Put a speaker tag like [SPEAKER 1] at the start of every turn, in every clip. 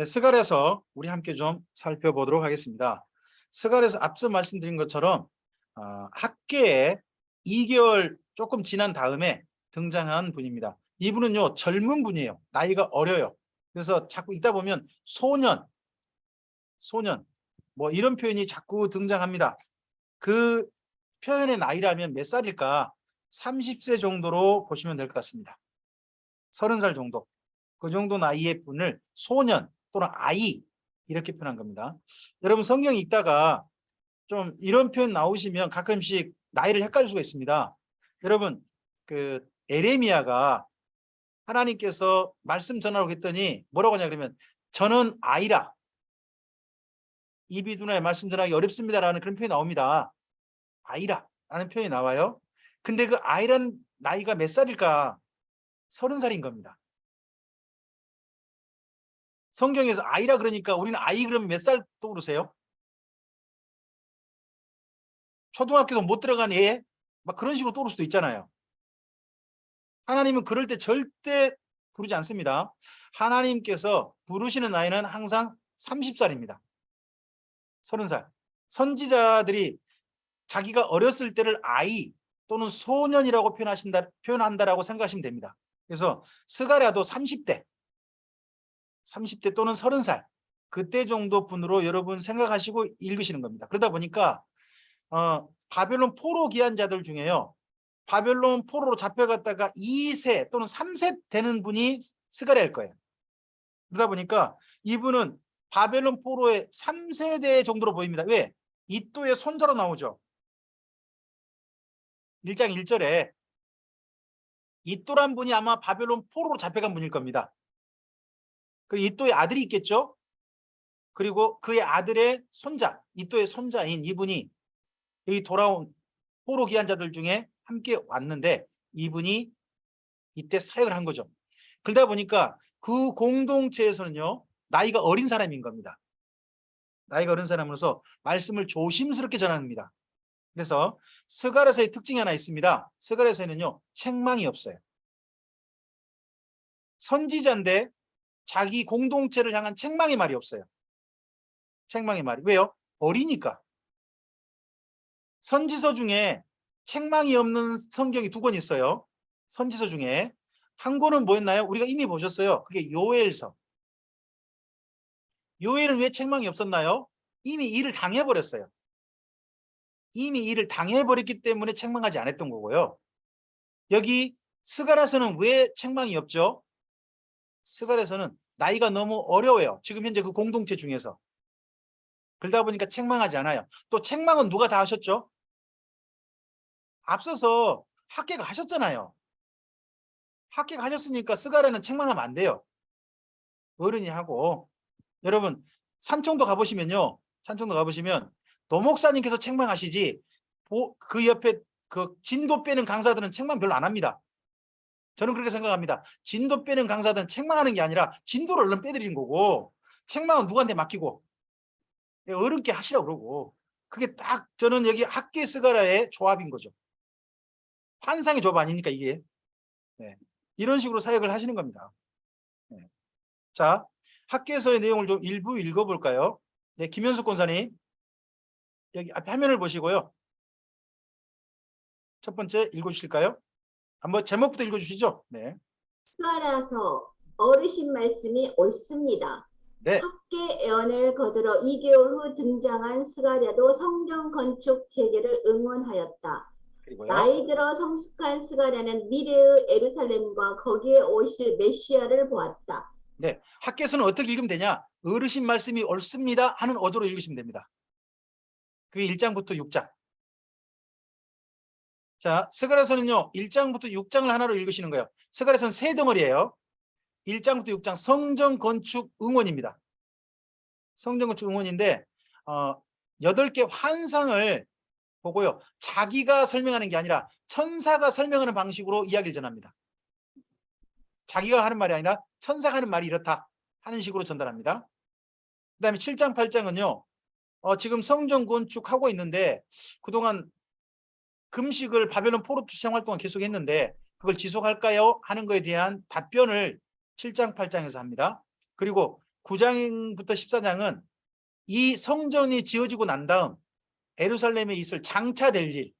[SPEAKER 1] 네, 스갈에서 우리 함께 좀 살펴보도록 하겠습니다. 스갈에서 앞서 말씀드린 것처럼 학계에 2개월 조금 지난 다음에 등장한 분입니다. 이분은요 젊은 분이에요. 나이가 어려요. 그래서 자꾸 읽다 보면 소년 뭐 이런 표현이 자꾸 등장합니다. 그 표현의 나이라면 몇 살일까? 30세 정도로 보시면 될 것 같습니다. 30살 정도. 그 정도 나이의 분을 소년 또는 아이 이렇게 표현한 겁니다. 여러분 성경 읽다가 좀 이런 표현 나오시면 가끔씩 나이를 헷갈릴 수가 있습니다. 여러분 그 에레미야가 하나님께서 말씀 전하라고 했더니 뭐라고 하냐 그러면 저는 아이라 입이 두나에 말씀 전하기 어렵습니다라는 그런 표현이 나옵니다. 아이라 라는 표현이 나와요. 근데 그 아이란 나이가 몇 살일까? 30살인 겁니다. 성경에서 아이라 그러니까 우리는 아이 그러면 몇 살 떠오르세요? 초등학교도 못 들어간 애? 막 그런 식으로 떠오를 수도 있잖아요. 하나님은 그럴 때 절대 부르지 않습니다. 하나님께서 부르시는 나이는 항상 30살입니다. 30살. 선지자들이 자기가 어렸을 때를 아이 또는 소년이라고 표현한다라고 생각하시면 됩니다. 그래서 스가랴도 30대 또는 30살 그때 정도 분으로 여러분 생각하시고 읽으시는 겁니다. 그러다 보니까 바벨론 포로 귀한 자들 중에요. 바벨론 포로로 잡혀갔다가 2세 또는 3세 되는 분이 스가랴일 거예요. 그러다 보니까 이분은 바벨론 포로의 3세대 정도로 보입니다. 왜? 이또의 손자로 나오죠. 1장 1절에 이또란 분이 아마 바벨론 포로로 잡혀간 분일 겁니다. 그리고 이또의 아들이 있겠죠. 그리고 그의 아들의 손자, 이또의 손자인 이분이 여기 돌아온 포로 귀한 자들 중에 함께 왔는데 이분이 이때 사역을 한 거죠. 그러다 보니까 그 공동체에서는요 나이가 어린 사람인 겁니다. 나이가 어린 사람으로서 말씀을 조심스럽게 전합니다. 그래서 스가랴서의 특징이 하나 있습니다. 스가랴서에는요 책망이 없어요. 선지자인데 자기 공동체를 향한 책망의 말이 없어요. 책망의 말이. 왜요? 어리니까. 선지서 중에 책망이 없는 성경이 2권 있어요. 선지서 중에 한 권은 뭐였나요? 우리가 이미 보셨어요. 그게 요엘서. 요엘은 왜 책망이 없었나요? 이미 일을 당해버렸어요. 이미 일을 당해버렸기 때문에 책망하지 않았던 거고요. 여기 스가랴서는 왜 책망이 없죠? 스가랴서는 나이가 너무 어려워요. 지금 현재 그 공동체 중에서. 그러다 보니까 책망하지 않아요. 또 책망은 누가 다 하셨죠? 앞서서 학계가 하셨잖아요. 학계가 하셨으니까 스가랴는 책망하면 안 돼요. 어른이 하고. 여러분 산청도 가보시면요. 산청도 가보시면 노목사님께서 책망하시지 그 옆에 그 진도 빼는 강사들은 책망 별로 안 합니다. 저는 그렇게 생각합니다. 진도 빼는 강사들은 책망하는 게 아니라 진도를 얼른 빼드리는 거고 책망은 누구한테 맡기고 어른께 하시라고 그러고 그게 딱 저는 여기 학계 스가랴의 조합인 거죠. 환상의 조합 아닙니까 이게. 네. 이런 식으로 사역을 하시는 겁니다. 네. 자, 학계서의 내용을 좀 일부 읽어볼까요? 네, 김현숙 권사님 여기 앞에 화면을 보시고요. 첫 번째 읽어주실까요? 한번 제목부터 읽어주시죠. 네.
[SPEAKER 2] 스가랴서 어르신 말씀이 옳습니다.
[SPEAKER 1] 네.
[SPEAKER 2] 학계 예언을 거들어 2개월 후 등장한 스가랴도 성전 건축 재개를 응원하였다.
[SPEAKER 1] 그리고요.
[SPEAKER 2] 나이 들어 성숙한 스가랴는 미래의 예루살렘과 거기에 오실 메시아를 보았다.
[SPEAKER 1] 네, 학계서는 어떻게 읽으면 되냐? 어르신 말씀이 옳습니다 하는 어조로 읽으시면 됩니다. 그게 1장부터 6장. 자, 스가랴서는요 1장부터 6장을 하나로 읽으시는 거예요. 스가랴서는 3덩어리예요. 1장부터 6장 성전 건축 응원입니다. 성전 건축 응원인데 8개 환상을 보고요. 자기가 설명하는 게 아니라 천사가 설명하는 방식으로 이야기를 전합니다. 자기가 하는 말이 아니라 천사가 하는 말이 이렇다 하는 식으로 전달합니다. 그 다음에 7장 8장은요. 지금 성전 건축하고 있는데 그동안 금식을 바벨론 포로 생활 동안 계속 했는데 그걸 지속할까요? 하는 거에 대한 답변을 7장 8장에서 합니다. 그리고 9장부터 14장은 이 성전이 지어지고 난 다음 예루살렘에 있을 장차될 일,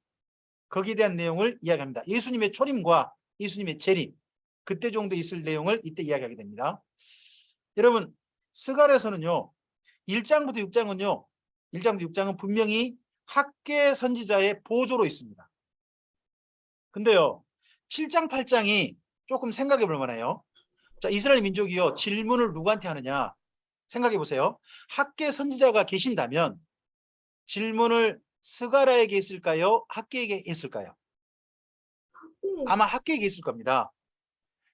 [SPEAKER 1] 거기에 대한 내용을 이야기합니다. 예수님의 초림과 예수님의 재림, 그때 정도 있을 내용을 이때 이야기하게 됩니다. 여러분, 스가랴서는요 1장부터 6장은요 1장부터 6장은 분명히 학계 선지자의 보조로 있습니다. 근데요 7장 8장이 조금 생각해 볼 만해요. 자, 이스라엘 민족이요 질문을 누구한테 하느냐 생각해 보세요. 학계 선지자가 계신다면 질문을 스가랴에게 했을까요? 학계에게 했을까요? 아마 학계에게 했을 겁니다.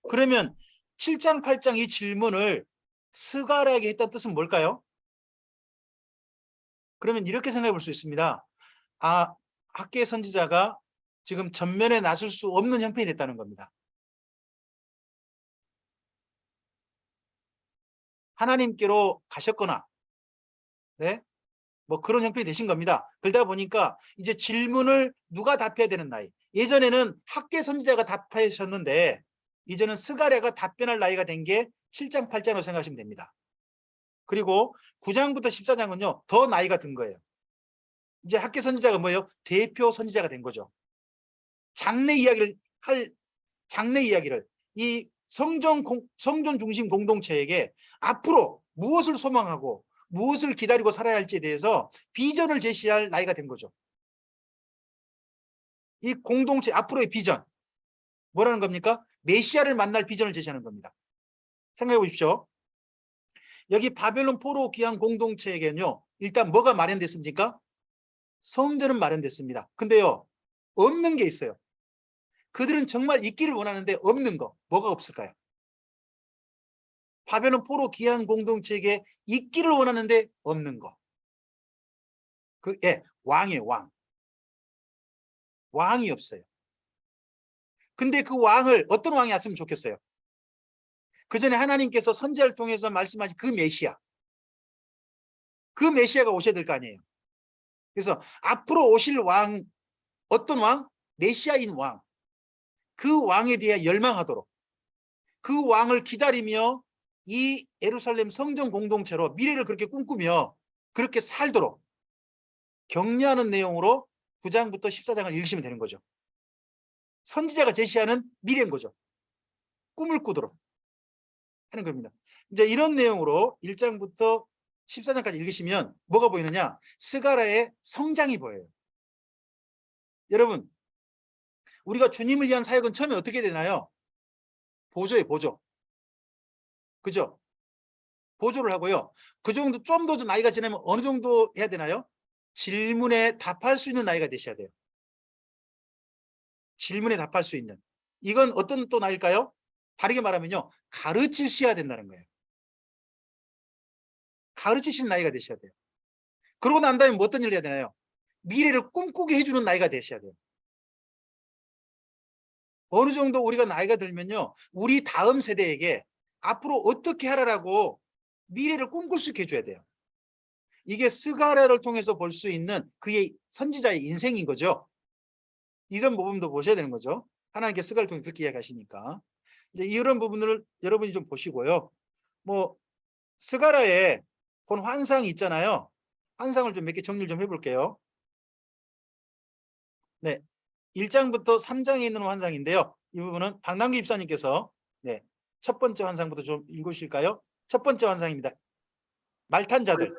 [SPEAKER 1] 그러면 7장 8장 이 질문을 스가랴에게 했다는 뜻은 뭘까요? 그러면 이렇게 생각해 볼 수 있습니다. 아, 학계 선지자가 지금 전면에 나설 수 없는 형편이 됐다는 겁니다. 하나님께로 가셨거나 네, 뭐 그런 형편이 되신 겁니다. 그러다 보니까 이제 질문을 누가 답해야 되는 나이. 예전에는 학계 선지자가 답하셨는데 이제는 스가랴가 답변할 나이가 된 게 7장 8장으로 생각하시면 됩니다. 그리고 9장부터 14장은요 더 나이가 든 거예요. 이제 학계 선지자가 뭐예요? 대표 선지자가 된 거죠. 장래 이야기를 이 성전 중심 공동체에게 앞으로 무엇을 소망하고 무엇을 기다리고 살아야 할지에 대해서 비전을 제시할 나이가 된 거죠. 이 공동체 앞으로의 비전 뭐라는 겁니까? 메시아를 만날 비전을 제시하는 겁니다. 생각해 보십시오. 여기 바벨론 포로 귀환 공동체에게는요 일단 뭐가 마련됐습니까? 성전은 마련됐습니다. 근데요 없는 게 있어요. 그들은 정말 있기를 원하는데 없는 거 뭐가 없을까요? 바벨론 포로 귀환 공동체에게 있기를 원하는데 없는 거. 왕이에요. 왕이 없어요. 근데 그 왕을 어떤 왕이 왔으면 좋겠어요? 그 전에 하나님께서 선지자를 통해서 말씀하신 그 메시아. 그 메시아가 오셔야 될 거 아니에요. 그래서 앞으로 오실 왕, 어떤 왕? 메시아인 왕. 그 왕에 대해 열망하도록 그 왕을 기다리며 이 예루살렘 성전 공동체로 미래를 그렇게 꿈꾸며 그렇게 살도록 격려하는 내용으로 9장부터 14장을 읽으시면 되는 거죠. 선지자가 제시하는 미래인 거죠. 꿈을 꾸도록 하는 겁니다. 이제 이런 내용으로 1장부터 14장까지 읽으시면 뭐가 보이느냐? 스가랴의 성장이 보여요. 여러분, 우리가 주님을 위한 사역은 처음에 어떻게 되나요? 보조예요, 보조. 그죠? 보조를 하고요. 그 정도 좀 더 나이가 지나면 어느 정도 해야 되나요? 질문에 답할 수 있는 나이가 되셔야 돼요. 질문에 답할 수 있는. 이건 어떤 또 나이일까요? 다르게 말하면요. 가르치셔야 된다는 거예요. 가르치신 나이가 되셔야 돼요. 그러고 난 다음에 뭐 어떤 일을 해야 되나요? 미래를 꿈꾸게 해주는 나이가 되셔야 돼요. 어느 정도 우리가 나이가 들면요. 우리 다음 세대에게 앞으로 어떻게 하라라고 미래를 꿈꿀 수 있게 해줘야 돼요. 이게 스가랴를 통해서 볼 수 있는 그의 선지자의 인생인 거죠. 이런 부분도 보셔야 되는 거죠. 하나님께 스가랴를 통해 그렇게 이야기하시니까. 이제 이런 부분을 여러분이 좀 보시고요. 뭐 스가랴에 본 환상이 있잖아요. 환상을 좀 몇 개 정리를 좀 해볼게요. 네, 1장부터 3장에 있는 환상인데요. 이 부분은 박남기 집사님께서 첫 번째 환상부터 좀 읽으실까요? 첫 번째 환상입니다. 말탄자들.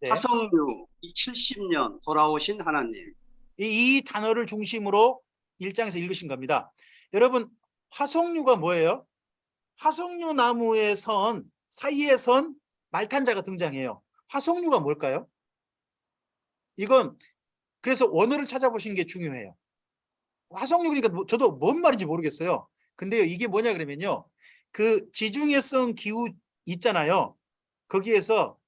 [SPEAKER 1] 네.
[SPEAKER 3] 화성류 70년 돌아오신 하나님.
[SPEAKER 1] 이 단어를 중심으로 1장에서 읽으신 겁니다. 여러분, 화석류가 뭐예요? 화석류 나무의 사이에 선 말탄자가 등장해요. 화석류가 뭘까요? 이건 그래서 원어를 찾아보시는 게 중요해요. 화석류 그러니까 저도 뭔 말인지 모르겠어요. 근데요, 이게 뭐냐 그러면요. 그 지중해성 기후 있잖아요. 거기에서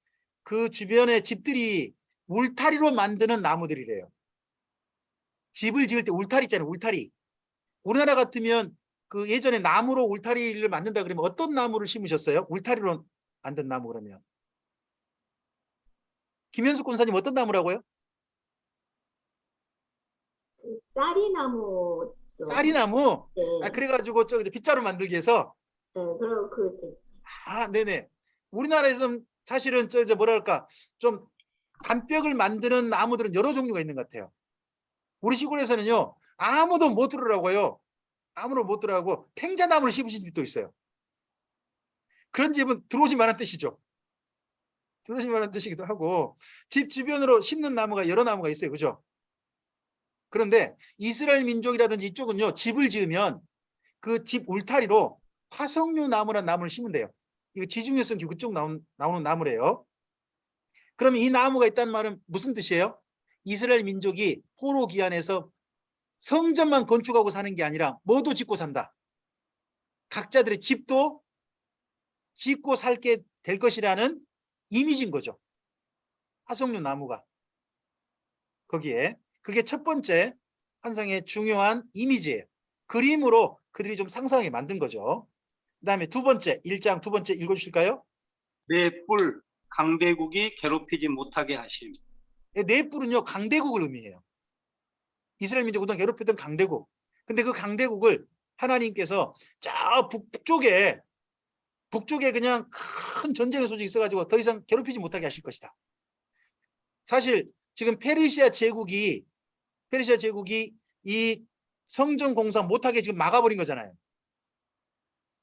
[SPEAKER 1] 그 주변에 집들이 울타리로 만드는 나무들이래요. 집을 지을 때 울타리 있잖아요. 울타리. 우리나라 같으면 그 예전에 나무로 울타리를 만든다 그러면 어떤 나무를 심으셨어요? 울타리로 만든 나무 그러면. 김현숙 권사님 어떤 나무라고요?
[SPEAKER 2] 쌀이나무.
[SPEAKER 1] 쌀이나무?
[SPEAKER 2] 네.
[SPEAKER 1] 그래가지고 저 빗자루 만들기 위해서.
[SPEAKER 2] 네, 그리고
[SPEAKER 1] 네네. 우리나라에서는 사실은 저 뭐랄까 좀 담벽을 만드는 나무들은 여러 종류가 있는 것 같아요. 우리 시골에서는요 아무도 못 들으라고요. 아무도 못 들으라고 팽자나무를 심으신 집도 있어요. 그런 집은 들어오지 말라는 뜻이죠. 들어오지 말라는 뜻이기도 하고 집 주변으로 심는 나무가 여러 나무가 있어요. 그죠? 그런데 이스라엘 민족이라든지 이쪽은요 집을 지으면 그 집 울타리로 화석류 나무라는 나무를 심은대요. 이거 지중해성 기후 그쪽 나오는 나무래요. 그럼 이 나무가 있다는 말은 무슨 뜻이에요? 이스라엘 민족이 포로 기한에서 성전만 건축하고 사는 게 아니라 뭐도 짓고 산다. 각자들의 집도 짓고 살게 될 것이라는 이미지인 거죠. 화석류 나무가. 거기에 그게 첫 번째 환상의 중요한 이미지예요. 그림으로 그들이 좀 상상하게 만든 거죠. 그 다음에 두 번째 1장 두 번째 읽어주실까요?
[SPEAKER 3] 내 뿔 강대국이 괴롭히지 못하게 하심.
[SPEAKER 1] 네 뿔은요 강대국을 의미해요. 이스라엘 민족 그동안 괴롭혔던 강대국. 근데 그 강대국을 하나님께서 저 북쪽에 그냥 큰 전쟁의 소식이 있어가지고 더 이상 괴롭히지 못하게 하실 것이다. 사실 지금 페르시아 제국이 이 성전 공사 못하게 지금 막아버린 거잖아요.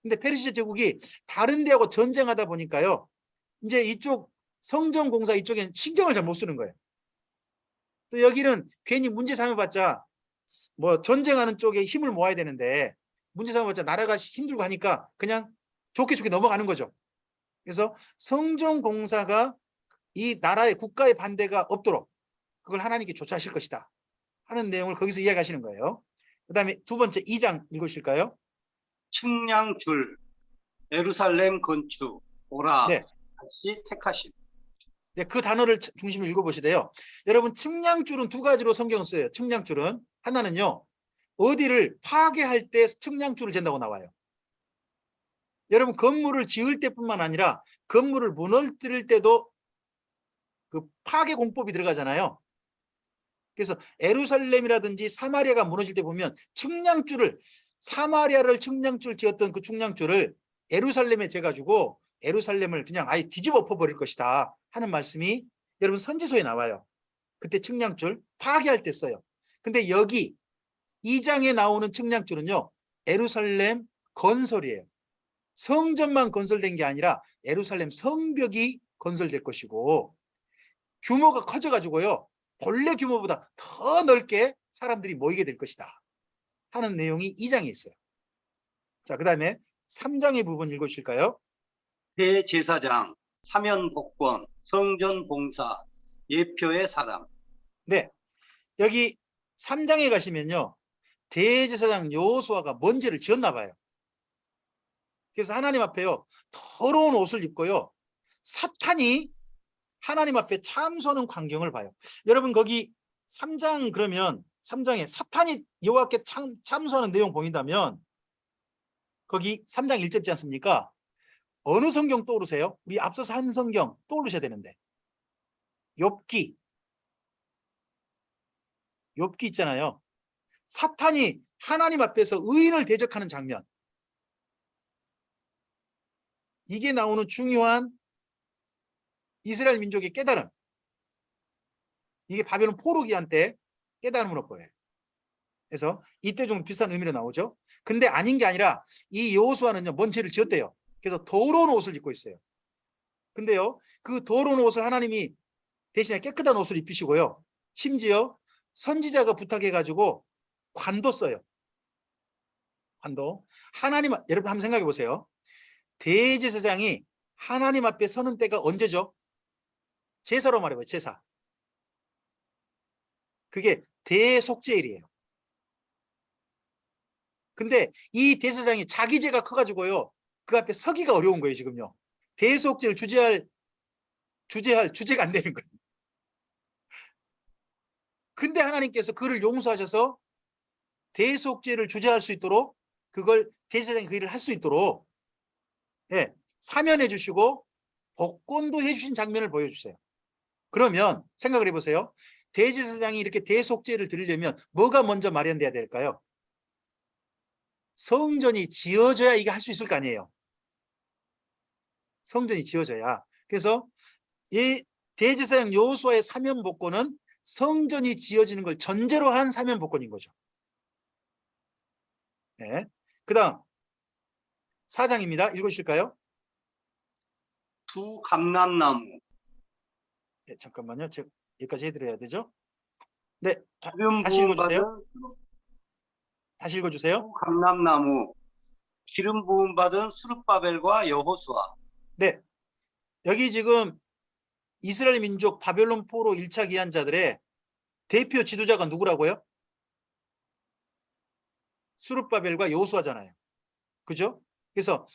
[SPEAKER 1] 근데 페르시아 제국이 다른 데하고 전쟁하다 보니까요. 이제 이쪽 성전 공사 이쪽엔 신경을 잘 못 쓰는 거예요. 또 여기는 괜히 문제 삼아봤자 뭐 전쟁하는 쪽에 힘을 모아야 되는데 문제 삼아봤자 나라가 힘들고 하니까 그냥 좋게 넘어가는 거죠. 그래서 성전 공사가 이 나라의 국가의 반대가 없도록 그걸 하나님께 조처하실 것이다 하는 내용을 거기서 이야기하시는 거예요. 그 다음에 두 번째 2장 읽으실까요?
[SPEAKER 3] 측량줄 예루살렘 건축 오라
[SPEAKER 1] 네.
[SPEAKER 3] 다시 택하심.
[SPEAKER 1] 네, 그 단어를 중심으로 읽어보시대요. 여러분 측량줄은 두 가지로 성경을 써요. 측량줄은 하나는요. 어디를 파괴할 때 측량줄을 잰다고 나와요. 여러분 건물을 지을 때뿐만 아니라 건물을 무너뜨릴 때도 그 파괴 공법이 들어가잖아요. 그래서 예루살렘이라든지 사마리아가 무너질 때 보면 측량줄을 사마리아를 측량줄 지었던 그 측량줄을 예루살렘에 재가지고 예루살렘을 그냥 아예 뒤집어 엎어버릴 것이다 하는 말씀이 여러분 선지서에 나와요. 그때 측량줄 파괴할 때 써요. 근데 여기 2장에 나오는 측량줄은요. 예루살렘 건설이에요. 성전만 건설된 게 아니라 예루살렘 성벽이 건설될 것이고 규모가 커져가지고요. 본래 규모보다 더 넓게 사람들이 모이게 될 것이다 하는 내용이 2장에 있어요. 자, 그 다음에 3장의 부분 읽으실까요?
[SPEAKER 3] 대제사장 사면복권 성전 봉사 예표의 사람.
[SPEAKER 1] 네, 여기 3장에 가시면요. 대제사장 여호수아가 뭔 죄를 지었나 봐요. 그래서 하나님 앞에요. 더러운 옷을 입고요. 사탄이 하나님 앞에 참소하는 광경을 봐요. 여러분 거기 3장 그러면 3장에 사탄이 여호와께 참소하는 내용 보인다면 거기 3장 1절 있지 않습니까? 어느 성경 떠오르세요? 우리 앞서서 한 성경 떠오르셔야 되는데 욥기 있잖아요. 사탄이 하나님 앞에서 의인을 대적하는 장면. 이게 나오는 중요한 이스라엘 민족의 깨달음. 이게 바벨론 포로기한 때 깨달음으로 보여요. 그래서 이때 좀 비슷한 의미로 나오죠. 근데 아닌 게 아니라 이 여호수아는요. 뭔 죄를 지었대요. 그래서 더러운 옷을 입고 있어요. 근데요. 그 더러운 옷을 하나님이 대신에 깨끗한 옷을 입히시고요. 심지어 선지자가 부탁해가지고 관도 써요. 관도. 하나님 여러분 한번 생각해 보세요. 대제사장이 하나님 앞에 서는 때가 언제죠? 제사로 말해봐요. 제사. 그게 대속죄일이에요. 근데 이 대제사장이 자기 죄가 커가지고요. 그 앞에 서기가 어려운 거예요. 지금요. 대속죄를 주제할 주제가 안 되는 거예요. 근데 하나님께서 그를 용서하셔서 대속죄를 주제할 수 있도록 그걸 대제사장이 그 일을 할 수 있도록 사면해 주시고 복권도 해주신 장면을 보여주세요. 그러면 생각을 해보세요. 대제사장이 이렇게 대속죄를 드리려면 뭐가 먼저 마련돼야 될까요? 성전이 지어져야 이게 할 수 있을 거 아니에요. 성전이 지어져야. 그래서 이 대제사장 여호수아의 사면 복권은 성전이 지어지는 걸 전제로 한 사면 복권인 거죠. 네. 그다음 4장입니다. 읽으실까요?
[SPEAKER 3] 두 감람나무
[SPEAKER 1] 네, 잠깐만요. 제가 여기까지 해드려야 되죠. 네,
[SPEAKER 3] 기름
[SPEAKER 1] 다시
[SPEAKER 3] 부음
[SPEAKER 1] 읽어주세요.
[SPEAKER 3] 받은
[SPEAKER 1] 다시 읽어주세요.
[SPEAKER 3] 두 감람나무 기름 부음 받은 스룹바벨과 여호수아.
[SPEAKER 1] 네, 여기 지금 이스라엘 민족 바벨론 포로 1차 기한자들의 대표 지도자가 누구라고요? 스룹바벨과 여호수아잖아요. 그죠? 그래서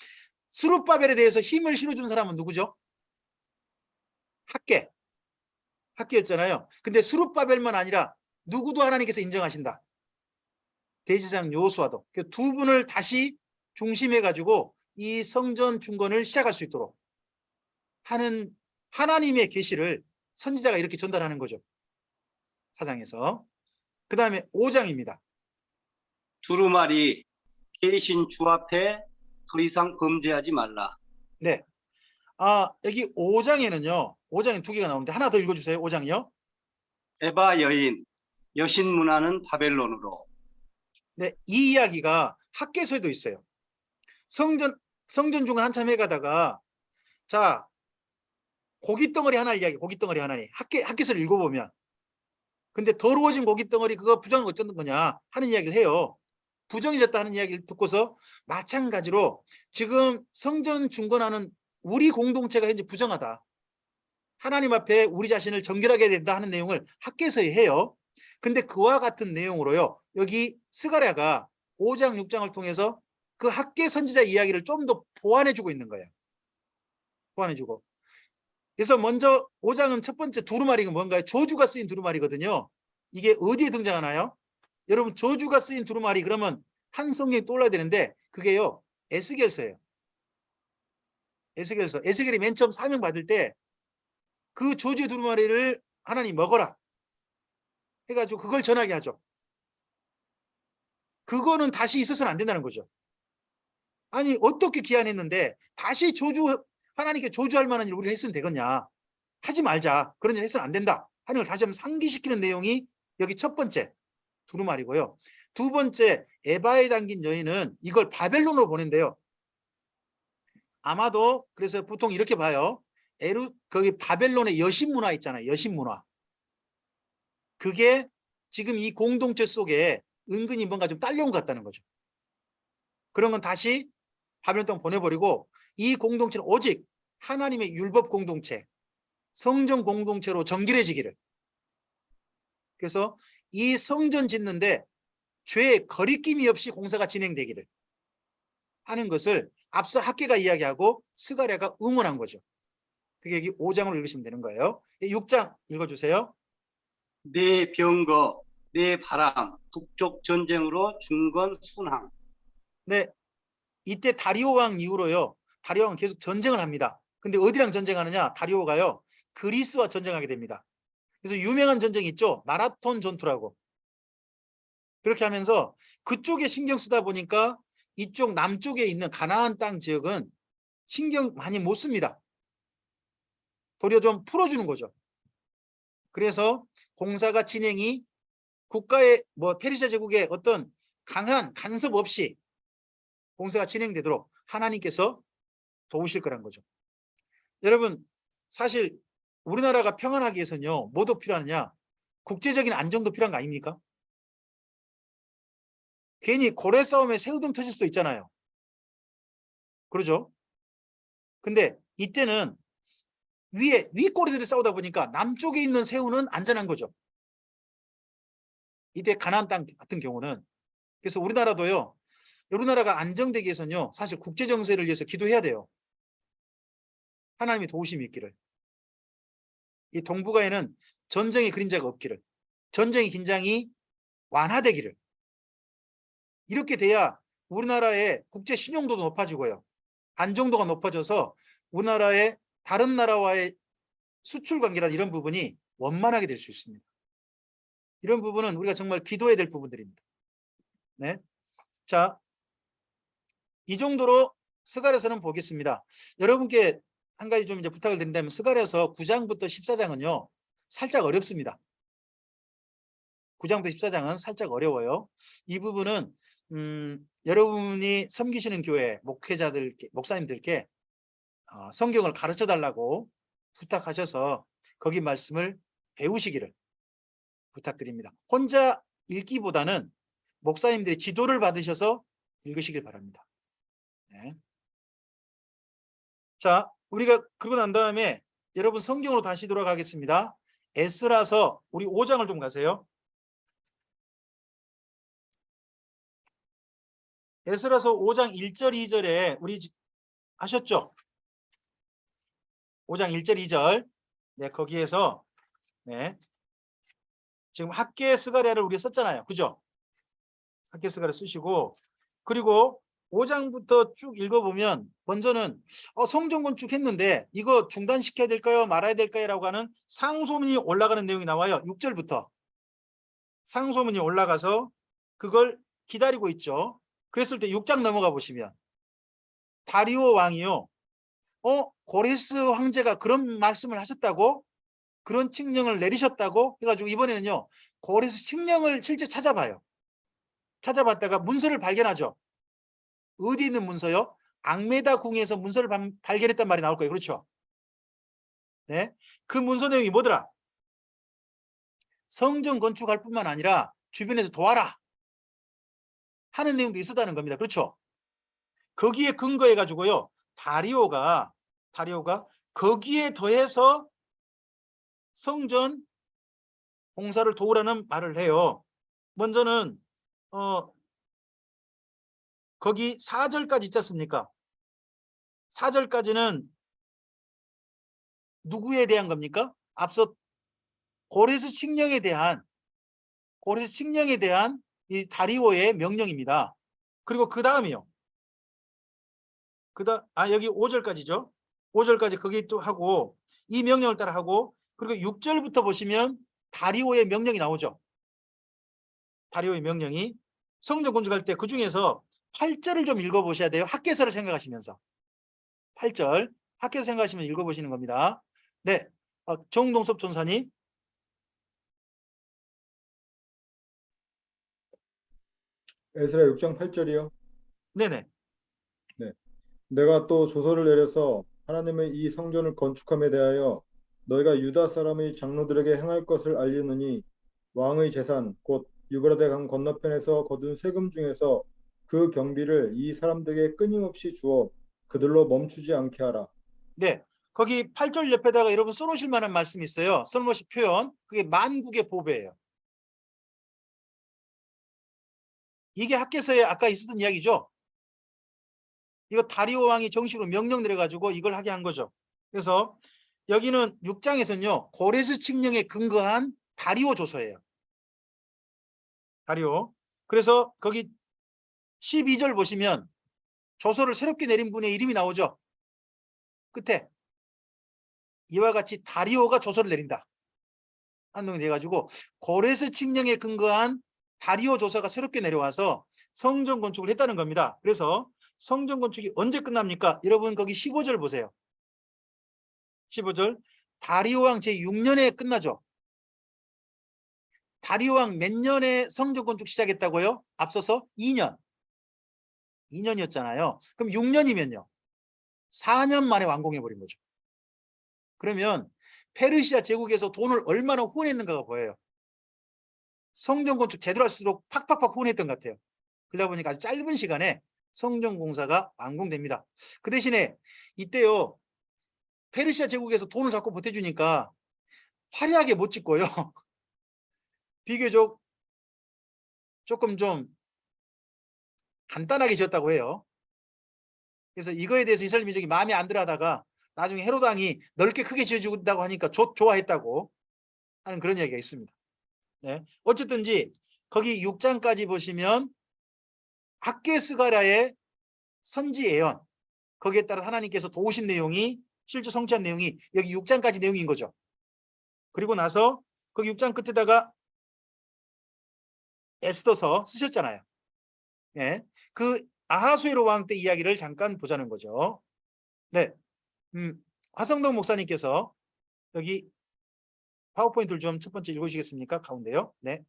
[SPEAKER 1] 스룹바벨에 대해서 힘을 실어준 사람은 누구죠? 학계였잖아요. 근데 스룹바벨만 아니라 누구도 하나님께서 인정하신다. 대제사장 여호수아도. 그 두 분을 다시 중심해 가지고 이 성전 중건을 시작할 수 있도록 하는 하나님의 계시를 선지자가 이렇게 전달하는 거죠. 4장에서. 그 다음에 5장입니다.
[SPEAKER 3] 두루마리 계신 주 앞에 더 이상 범죄하지 말라.
[SPEAKER 1] 네. 여기 5장에는요. 5장에 두 개가 나오는데 하나 더 읽어주세요. 5장이요.
[SPEAKER 3] 에바 여인 여신 문화는 바벨론으로.
[SPEAKER 1] 네, 이 이야기가 학개서에도 있어요. 성전 중간 한참 해가다가 자 고깃덩어리 하나 이야기, 고깃덩어리 하나니 학개서를 읽어보면 근데 더러워진 고깃덩어리 그거 부정은 어쩌는 거냐 하는 이야기를 해요. 부정해졌다 하는 이야기를 듣고서 마찬가지로 지금 성전 중건하는 우리 공동체가 현재 부정하다. 하나님 앞에 우리 자신을 정결하게 된다 하는 내용을 학개서에 해요. 근데 그와 같은 내용으로요. 여기 스가랴가 5장 6장을 통해서 그 학개 선지자 이야기를 좀 더 보완해주고 있는 거예요. 보완해주고. 그래서 먼저 5장은 첫 번째 두루마리가 뭔가요? 저주가 쓰인 두루마리거든요. 이게 어디에 등장하나요? 여러분 저주가 쓰인 두루마리 그러면 한 성경이 떠올라야 되는데 그게요. 에스겔서예요. 에스겔서. 에스겔이 맨 처음 사명 받을 때 그 저주의 두루마리를 하나님 먹어라 해가지고 그걸 전하게 하죠. 그거는 다시 있어서는 안 된다는 거죠. 아니 어떻게 기한했는데 다시 하나님께 저주할 만한 일을 우리가 했으면 되겠냐. 하지 말자. 그런 일 했으면 안 된다 하는 걸 다시 한번 상기시키는 내용이 여기 첫 번째 두루마리고요. 두 번째 에바에 담긴 여인은 이걸 바벨론으로 보낸대요. 아마도 그래서 보통 이렇게 봐요. 거기 바벨론의 여신 문화 있잖아요. 여신 문화. 그게 지금 이 공동체 속에 은근히 뭔가 좀 딸려온 것 같다는 거죠. 그런 건 다시 바벨론 땅 보내버리고 이 공동체는 오직 하나님의 율법 공동체, 성전 공동체로 정결해지기를. 그래서 이 성전 짓는데 죄의 거리낌이 없이 공사가 진행되기를 하는 것을 앞서 학계가 이야기하고 스가랴가 응원한 거죠. 그게 여기 5장으로 읽으시면 되는 거예요. 6장 읽어주세요.
[SPEAKER 3] 내 병거 내 바람 북쪽 전쟁으로 중건 순항.
[SPEAKER 1] 네, 이때 다리오 왕 이후로요. 다리오 왕은 계속 전쟁을 합니다. 근데 어디랑 전쟁하느냐? 다리오가요. 그리스와 전쟁하게 됩니다. 그래서 유명한 전쟁이 있죠. 마라톤 전투라고. 그렇게 하면서 그쪽에 신경 쓰다 보니까 이쪽 남쪽에 있는 가나안 땅 지역은 신경 많이 못 씁니다. 도리어 좀 풀어주는 거죠. 그래서 공사가 진행이 국가의 페르시아 제국의 어떤 강한 간섭 없이 공사가 진행되도록 하나님께서 도우실 거란 거죠. 여러분 사실 우리나라가 평안하기 위해서는요. 뭐도 필요하느냐? 국제적인 안정도 필요한 거 아닙니까? 괜히 고래 싸움에 새우등 터질 수도 있잖아요. 그러죠? 근데 이때는 윗꼬리들이 싸우다 보니까 남쪽에 있는 새우는 안전한 거죠. 이때 가나안 땅 같은 경우는. 그래서 우리나라도요. 우리나라가 안정되기 위해서는요. 사실 국제 정세를 위해서 기도해야 돼요. 하나님의 도우심이 있기를. 이 동북아에는 전쟁의 그림자가 없기를. 전쟁의 긴장이 완화되기를. 이렇게 돼야 우리나라의 국제 신용도도 높아지고요. 안정도가 높아져서 우리나라의 다른 나라와의 수출 관계나 이런 부분이 원만하게 될 수 있습니다. 이런 부분은 우리가 정말 기도해야 될 부분들입니다. 네. 자, 이 정도로 스가랴서는 보겠습니다. 여러분께 한 가지 좀 이제 부탁을 드린다면 스가랴서 9장부터 14장은요 살짝 어렵습니다. 9장부터 14장은 살짝 어려워요. 이 부분은 여러분이 섬기시는 교회 목회자들께 목사님들께 성경을 가르쳐 달라고 부탁하셔서 거기 말씀을 배우시기를 부탁드립니다. 혼자 읽기보다는 목사님들의 지도를 받으셔서 읽으시길 바랍니다. 네. 자, 우리가 그러고 난 다음에 여러분 성경으로 다시 돌아가겠습니다. 에스라서 우리 5장을 좀 가세요. 에스라서 5장 1절 2절에 우리 하셨죠? 5장 1절 2절. 네, 거기에서 네. 지금 학계 스가랴를 우리가 썼잖아요. 그죠? 학계 스가랴 쓰시고 그리고 5장부터 쭉 읽어보면 먼저는 성전 건축했는데 이거 중단시켜야 될까요? 말아야 될까요? 라고 하는 상소문이 올라가는 내용이 나와요. 6절부터 상소문이 올라가서 그걸 기다리고 있죠. 그랬을 때 6장 넘어가 보시면 다리오 왕이요. 고레스 황제가 그런 말씀을 하셨다고? 그런 칙령을 내리셨다고? 해가지고 이번에는요. 고레스 칙령을 실제 찾아봐요. 찾아봤다가 문서를 발견하죠. 어디 있는 문서요? 앙메다 궁에서 문서를 발견했단 말이 나올 거예요. 그렇죠? 네. 그 문서 내용이 뭐더라? 성전 건축할 뿐만 아니라 주변에서 도와라 하는 내용도 있었다는 겁니다. 그렇죠? 거기에 근거해 가지고요. 다리오가 거기에 더해서 성전 공사를 도우라는 말을 해요. 먼저는 거기 4절까지 있지 않습니까? 4절까지는 누구에 대한 겁니까? 앞서 고레스 칙령에 대한 이 다리오의 명령입니다. 그리고 그 다음이요. 여기 5절까지죠. 5절까지 거기 또 하고 이 명령을 따라 하고 그리고 6절부터 보시면 다리오의 명령이 나오죠. 다리오의 명령이 성전 건축할 때 그 중에서 8절을 좀 읽어보셔야 돼요. 학개서를 생각하시면서 8절 학개서 생각하시면 읽어보시는 겁니다. 네, 정동섭 전사님.
[SPEAKER 4] 에스라 6장 8절이요.
[SPEAKER 1] 네네.
[SPEAKER 4] 네. 내가 또 조서를 내려서 하나님의 이 성전을 건축함에 대하여 너희가 유다 사람의 장로들에게 행할 것을 알리느니 왕의 재산 곧 유브라데 강 건너편에서 거둔 세금 중에서 그 경비를 이 사람들에게 끊임없이 주어 그들로 멈추지 않게 하라.
[SPEAKER 1] 네, 거기 8절 옆에다가 여러분 써놓으실 만한 말씀이 있어요. 써놓으실 표현. 그게 만국의 보배예요. 이게 학개서에 아까 있었던 이야기죠. 이거 다리오 왕이 정식으로 명령 내려가지고 이걸 하게 한 거죠. 그래서 여기는 6장에서는요. 고레스 칙령에 근거한 다리오 조서예요. 다리오. 그래서 거기 12절 보시면 조서를 새롭게 내린 분의 이름이 나오죠. 끝에 이와 같이 다리오가 조서를 내린다. 한동이 돼가지고 고레스 칙령에 근거한 다리오 조서가 새롭게 내려와서 성전 건축을 했다는 겁니다. 그래서 성전 건축이 언제 끝납니까? 여러분 거기 15절 보세요. 15절 다리오 왕 제6년에 끝나죠. 다리오 왕 몇 년에 성전 건축 시작했다고요? 앞서서 2년이었잖아요. 그럼 6년이면요. 4년 만에 완공해버린 거죠. 그러면 페르시아 제국에서 돈을 얼마나 후원했는가가 보여요. 성전 건축 제대로 할수록 팍팍팍 후원했던 것 같아요. 그러다 보니까 아주 짧은 시간에 성전 공사가 완공됩니다. 그 대신에 이때요. 페르시아 제국에서 돈을 자꾸 보태주니까 화려하게 못 짓고요. 비교적 조금 좀 간단하게 지었다고 해요. 그래서 이거에 대해서 이스라엘 민족이 마음에 안 들어 하다가 나중에 헤로드 왕이 넓게 크게 지어준다고 하니까 좋아했다고 하는 그런 이야기가 있습니다. 네. 어쨌든지 거기 6장까지 보시면 학개 스가랴의 선지 예언 거기에 따라 하나님께서 도우신 내용이 실제 성취한 내용이 여기 6장까지 내용인 거죠. 그리고 나서 거기 6장 끝에다가 에스더서 쓰셨잖아요. 네. 그 아하수에로 왕 때 이야기를 잠깐 보자는 거죠. 네. 화성동 목사님께서 여기 파워포인트를 좀 첫 번째 읽으시겠습니까? 가운데요. 네.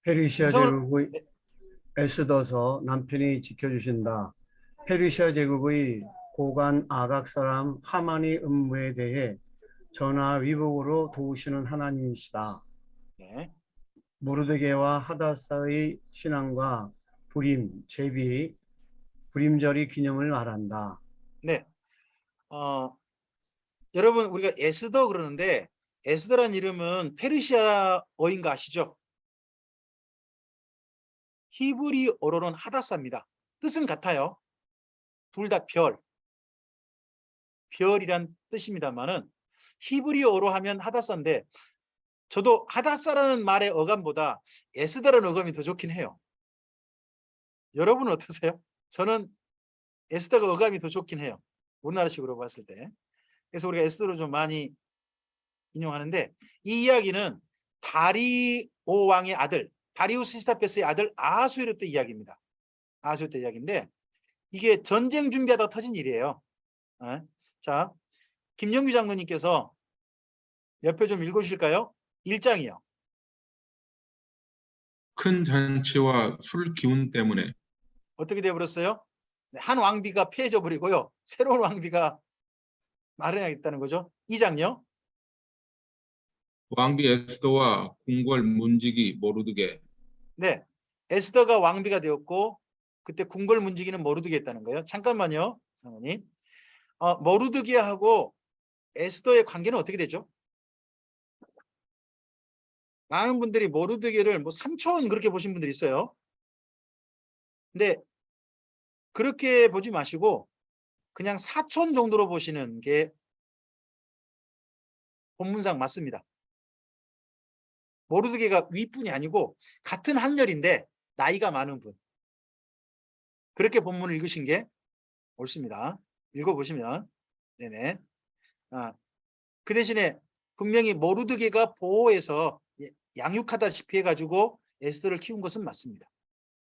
[SPEAKER 5] 페르시아
[SPEAKER 1] 음성을
[SPEAKER 5] 제국의
[SPEAKER 1] 네.
[SPEAKER 5] 에스더서 남편이 지켜주신다. 페르시아 제국의 고관 아각 사람 하만의 음모에 대해 전하 위복으로 도우시는 하나님이시다.
[SPEAKER 1] 네.
[SPEAKER 5] 모르드게와 하다사의 신앙과 제비, 불임절의 기념을 말한다.
[SPEAKER 1] 네. 여러분 우리가 에스더 그러는데 에스더란 이름은 페르시아어인 거 아시죠? 히브리어로는 하다사입니다. 뜻은 같아요. 둘 다 별이란 뜻입니다만은 히브리어로 하면 하다사인데 저도 하다사라는 말의 어감보다 에스더라는 어감이 더 좋긴 해요. 여러분은 어떠세요? 저는 에스더가 어감이 더 좋긴 해요. 우리나라식으로 봤을 때. 그래서 우리가 에스더로 좀 많이 인용하는데 이 이야기는 다리오 왕의 아들 다리우스 히스타페스의 아들 아하수에로 때 이야기입니다. 아하수에로 때 이야기인데 이게 전쟁 준비하다 터진 일이에요. 자, 김영규 장로님께서 옆에 좀 읽으실까요? 1장이요.
[SPEAKER 6] 큰 잔치와 술 기운 때문에
[SPEAKER 1] 어떻게 되어버렸어요? 한 왕비가 폐해져 버리고요. 새로운 왕비가 마련하겠다는 거죠. 2장요.
[SPEAKER 6] 왕비 에스더와 궁궐 문지기 모르드게
[SPEAKER 1] 네, 에스더가 왕비가 되었고 그때 궁궐 문지기는 모르드게 했다는 거예요. 잠깐만요, 장로님. 모르드게하고 에스더의 관계는 어떻게 되죠? 많은 분들이 모르드게를 뭐 삼촌 그렇게 보신 분들이 있어요. 근데 그렇게 보지 마시고 그냥 사촌 정도로 보시는 게 본문상 맞습니다. 모르드게가 윗분이 아니고 같은 학렬인데 나이가 많은 분. 그렇게 본문을 읽으신 게 옳습니다. 읽어보시면 네네. 그 대신에 분명히 모르드게가 보호해서 양육하다시피 해가지고 에스더를 키운 것은 맞습니다.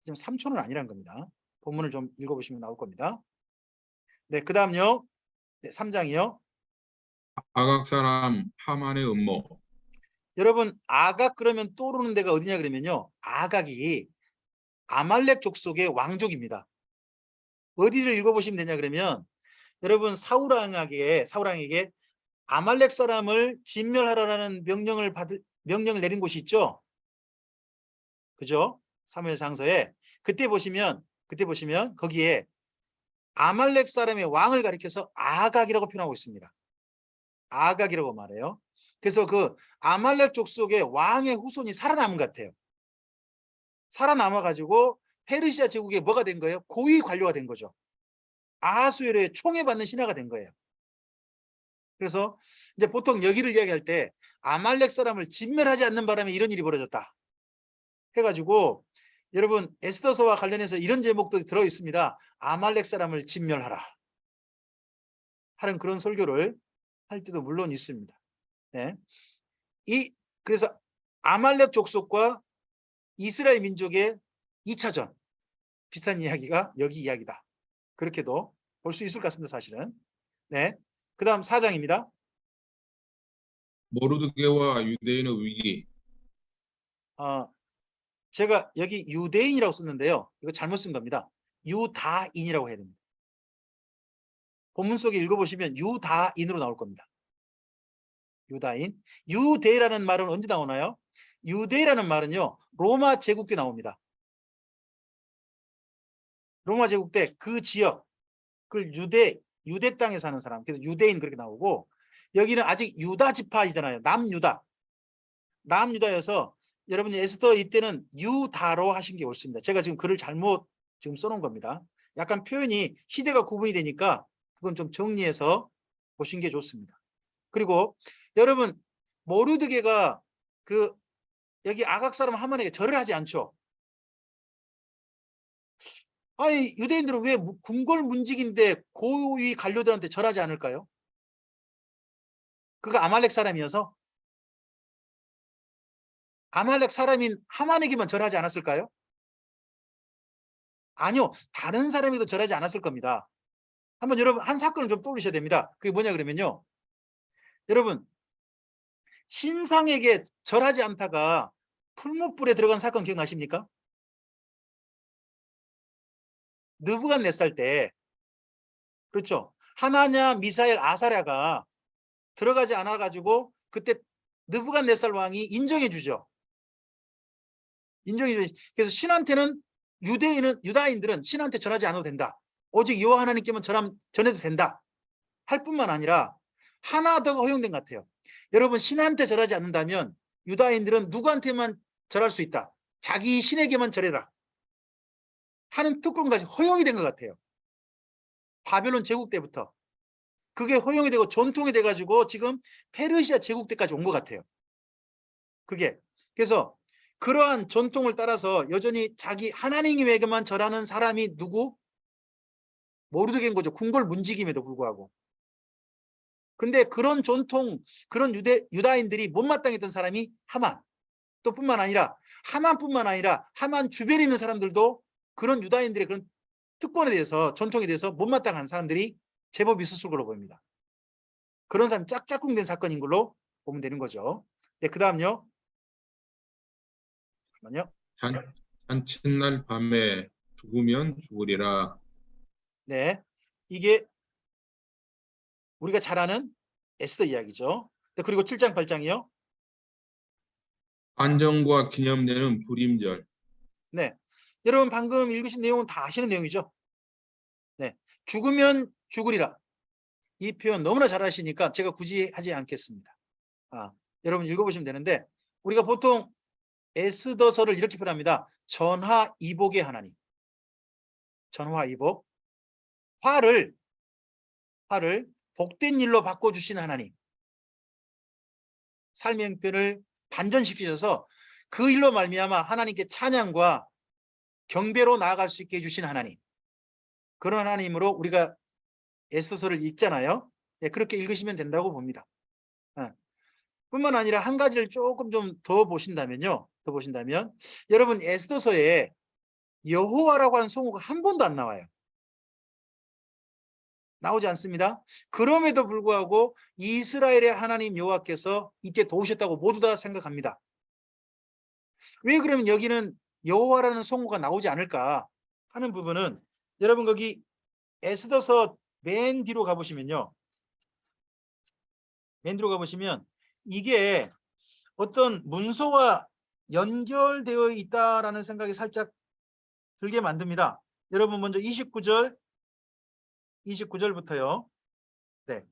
[SPEAKER 1] 지금 삼촌은 아니란 겁니다. 본문을 좀 읽어보시면 나올 겁니다. 네, 그 다음요. 네, 3장이요.
[SPEAKER 6] 아각 사람 하만의 음모
[SPEAKER 1] 여러분 아각 그러면 떠오르는 데가 어디냐 그러면요. 아각이 아말렉 족속의 왕족입니다. 어디를 읽어보시면 되냐 그러면 여러분 사울왕에게 아말렉 사람을 진멸하라는 명령을 내린 곳이 있죠. 그죠? 사무엘상서에 그때 보시면 거기에 아말렉 사람의 왕을 가리켜서 아각이라고 표현하고 있습니다. 아각이라고 말해요. 그래서 그 아말렉 족속의 왕의 후손이 살아남은 것 같아요. 살아남아 가지고 페르시아 제국의 뭐가 된 거예요? 고위 관료가 된 거죠. 아하수에로의 총애받는 신하가 된 거예요. 그래서 이제 보통 여기를 이야기할 때 아말렉 사람을 진멸하지 않는 바람에 이런 일이 벌어졌다 해가지고 여러분 에스더서와 관련해서 이런 제목도 들어 있습니다. 아말렉 사람을 진멸하라 하는 그런 설교를 할 때도 물론 있습니다. 네. 그래서 아말렉 족속과 이스라엘 민족의 2차전 비슷한 이야기가 여기 이야기다. 그렇게도 볼 수 있을 것 같습니다. 사실은. 네. 그 다음 4장입니다.
[SPEAKER 6] 모르드게와 유대인의 위기
[SPEAKER 1] 제가 여기 유대인이라고 썼는데요. 이거 잘못 쓴 겁니다. 유다인이라고 해야 됩니다. 본문 속에 읽어보시면 유다인으로 나올 겁니다. 유다인. 유대라는 말은 언제 나오나요? 유대라는 말은요. 로마 제국 때 나옵니다. 로마 제국 때 그 지역, 그걸 유대 땅에 사는 사람. 그래서 유대인 그렇게 나오고 여기는 아직 유다 지파이잖아요. 남유다여서 여러분이 에스더 이때는 유다로 하신 게 옳습니다. 제가 지금 글을 잘못 지금 써놓은 겁니다. 약간 표현이 시대가 구분이 되니까 그건 좀 정리해서 보신 게 좋습니다. 그리고 여러분 모르드게가 여기 아각 사람 하만에게 절을 하지 않죠. 아니 유대인들은 왜 궁궐 문직인데 고위 관료들한테 절하지 않을까요? 그가 아말렉 사람이어서 아말렉 사람인 하만에게만 절하지 않았을까요? 아니요. 다른 사람에도 절하지 않았을 겁니다. 한번 여러분 한 사건을 좀 떠올리셔야 됩니다. 그게 뭐냐 그러면요. 여러분 신상에게 절하지 않다가 풀무불에 들어간 사건 기억나십니까? 느부갓네살 때 그렇죠. 하나냐 미사엘 아사랴가 들어가지 않아 가지고 그때 느부갓네살 왕이 인정해 주죠. 인정해 주죠. 그래서 신한테는 유다인들은 신한테 절하지 않아도 된다. 오직 여호와 하나님께만 전해도 된다. 할 뿐만 아니라 하나 더 허용된 것 같아요. 여러분 신한테 절하지 않는다면 유다인들은 누구한테만 절할 수 있다. 자기 신에게만 절해라. 하는 특권까지 허용이 된 것 같아요. 바벨론 제국 때부터. 그게 허용이 되고 전통이 돼가지고 지금 페르시아 제국 때까지 온 것 같아요. 그게. 그래서 그러한 전통을 따라서 여전히 자기 하나님에게만 절하는 사람이 누구? 모르드게인 거죠. 궁궐 문지김에도 불구하고. 근데 그런 전통, 그런 유다인들이 못마땅했던 사람이 하만. 또 뿐만 아니라 하만뿐만 아니라 하만 주변에 있는 사람들도 그런 유다인들의 그런 특권에 대해서 전통에 대해서 못마땅한 사람들이 제법 있었을 걸로 보입니다. 그런 사람이 짝짝꿍된 사건인 걸로 보면 되는 거죠. 네, 그 다음요. 잠깐만요.
[SPEAKER 6] 잔칫날 밤에 죽으면 죽으리라.
[SPEAKER 1] 네, 이게 우리가 잘 아는 에스더 이야기죠. 네, 그리고 7장 8장이요.
[SPEAKER 6] 안정과 기념되는 불임절.
[SPEAKER 1] 네, 여러분 방금 읽으신 내용은 다 아시는 내용이죠. 네, 죽으면 죽으리라. 이 표현 너무나 잘 아시니까 제가 굳이 하지 않겠습니다. 여러분 읽어보시면 되는데 우리가 보통 에스더서를 이렇게 표현합니다. 전화이복의 하나님. 전화이복. 화를 복된 일로 바꿔주신 하나님. 삶의 형편을 반전시키셔서 그 일로 말미암아 하나님께 찬양과 경배로 나아갈 수 있게 해주신 하나님. 그런 하나님으로 우리가 에스더서를 읽잖아요. 네, 그렇게 읽으시면 된다고 봅니다. 뿐만 아니라 한 가지를 조금 좀 더 보신다면요. 여러분 에스더서에 여호와라고 하는 성우가 한 번도 안 나와요. 나오지 않습니다. 그럼에도 불구하고 이스라엘의 하나님 여호와께서 이때 도우셨다고 모두 다 생각합니다. 왜 그러면 여기는 여호와라는 성우가 나오지 않을까 하는 부분은 여러분 거기 에스더서 맨 뒤로 가보시면요. 맨 뒤로 가보시면 이게 어떤 문서와 연결되어 있다라는 생각이 살짝 들게 만듭니다. 여러분 먼저 29절부터요. 네.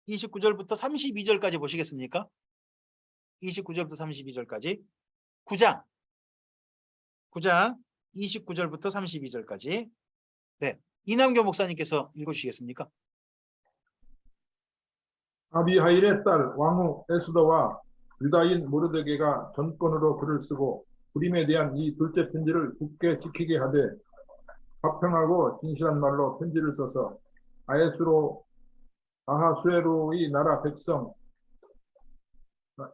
[SPEAKER 1] 29절부터 32절까지 보시겠습니까? 29절부터 32절까지 9장 29절부터 32절까지 네. 이남교 목사님께서 읽어주시겠습니까?
[SPEAKER 7] 아비하일의 딸 왕후 에스더와 유다인 모르드게가 전권으로 글을 쓰고 불임에 대한 이 둘째 편지를 굳게 지키게 하되 화평하고 진실한 말로 편지를 써서 아하수에로의 나라 백성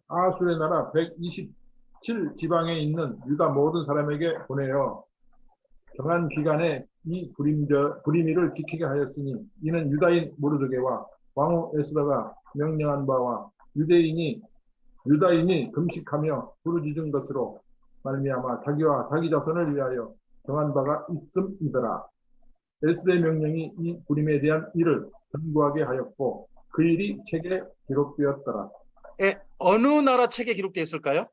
[SPEAKER 7] 아하수의 나라 127 지방에 있는 유다 모든 사람에게 보내어 정한 기간에 이 불임일을 지키게 하였으니 이는 유다인 모르드게와 왕후 에스더가 명령한 바와 유다인이 금식하며 부르짖은 것으로 말미암아 자기와 자기 자손을 위하여 정한 바가 있음이더라. 에스더의 명령이 이 불임에 대한 일을 견고하게 하였고 그 일이 책에 기록되었더라.
[SPEAKER 1] 어느 나라 책에 기록되어 있을까요?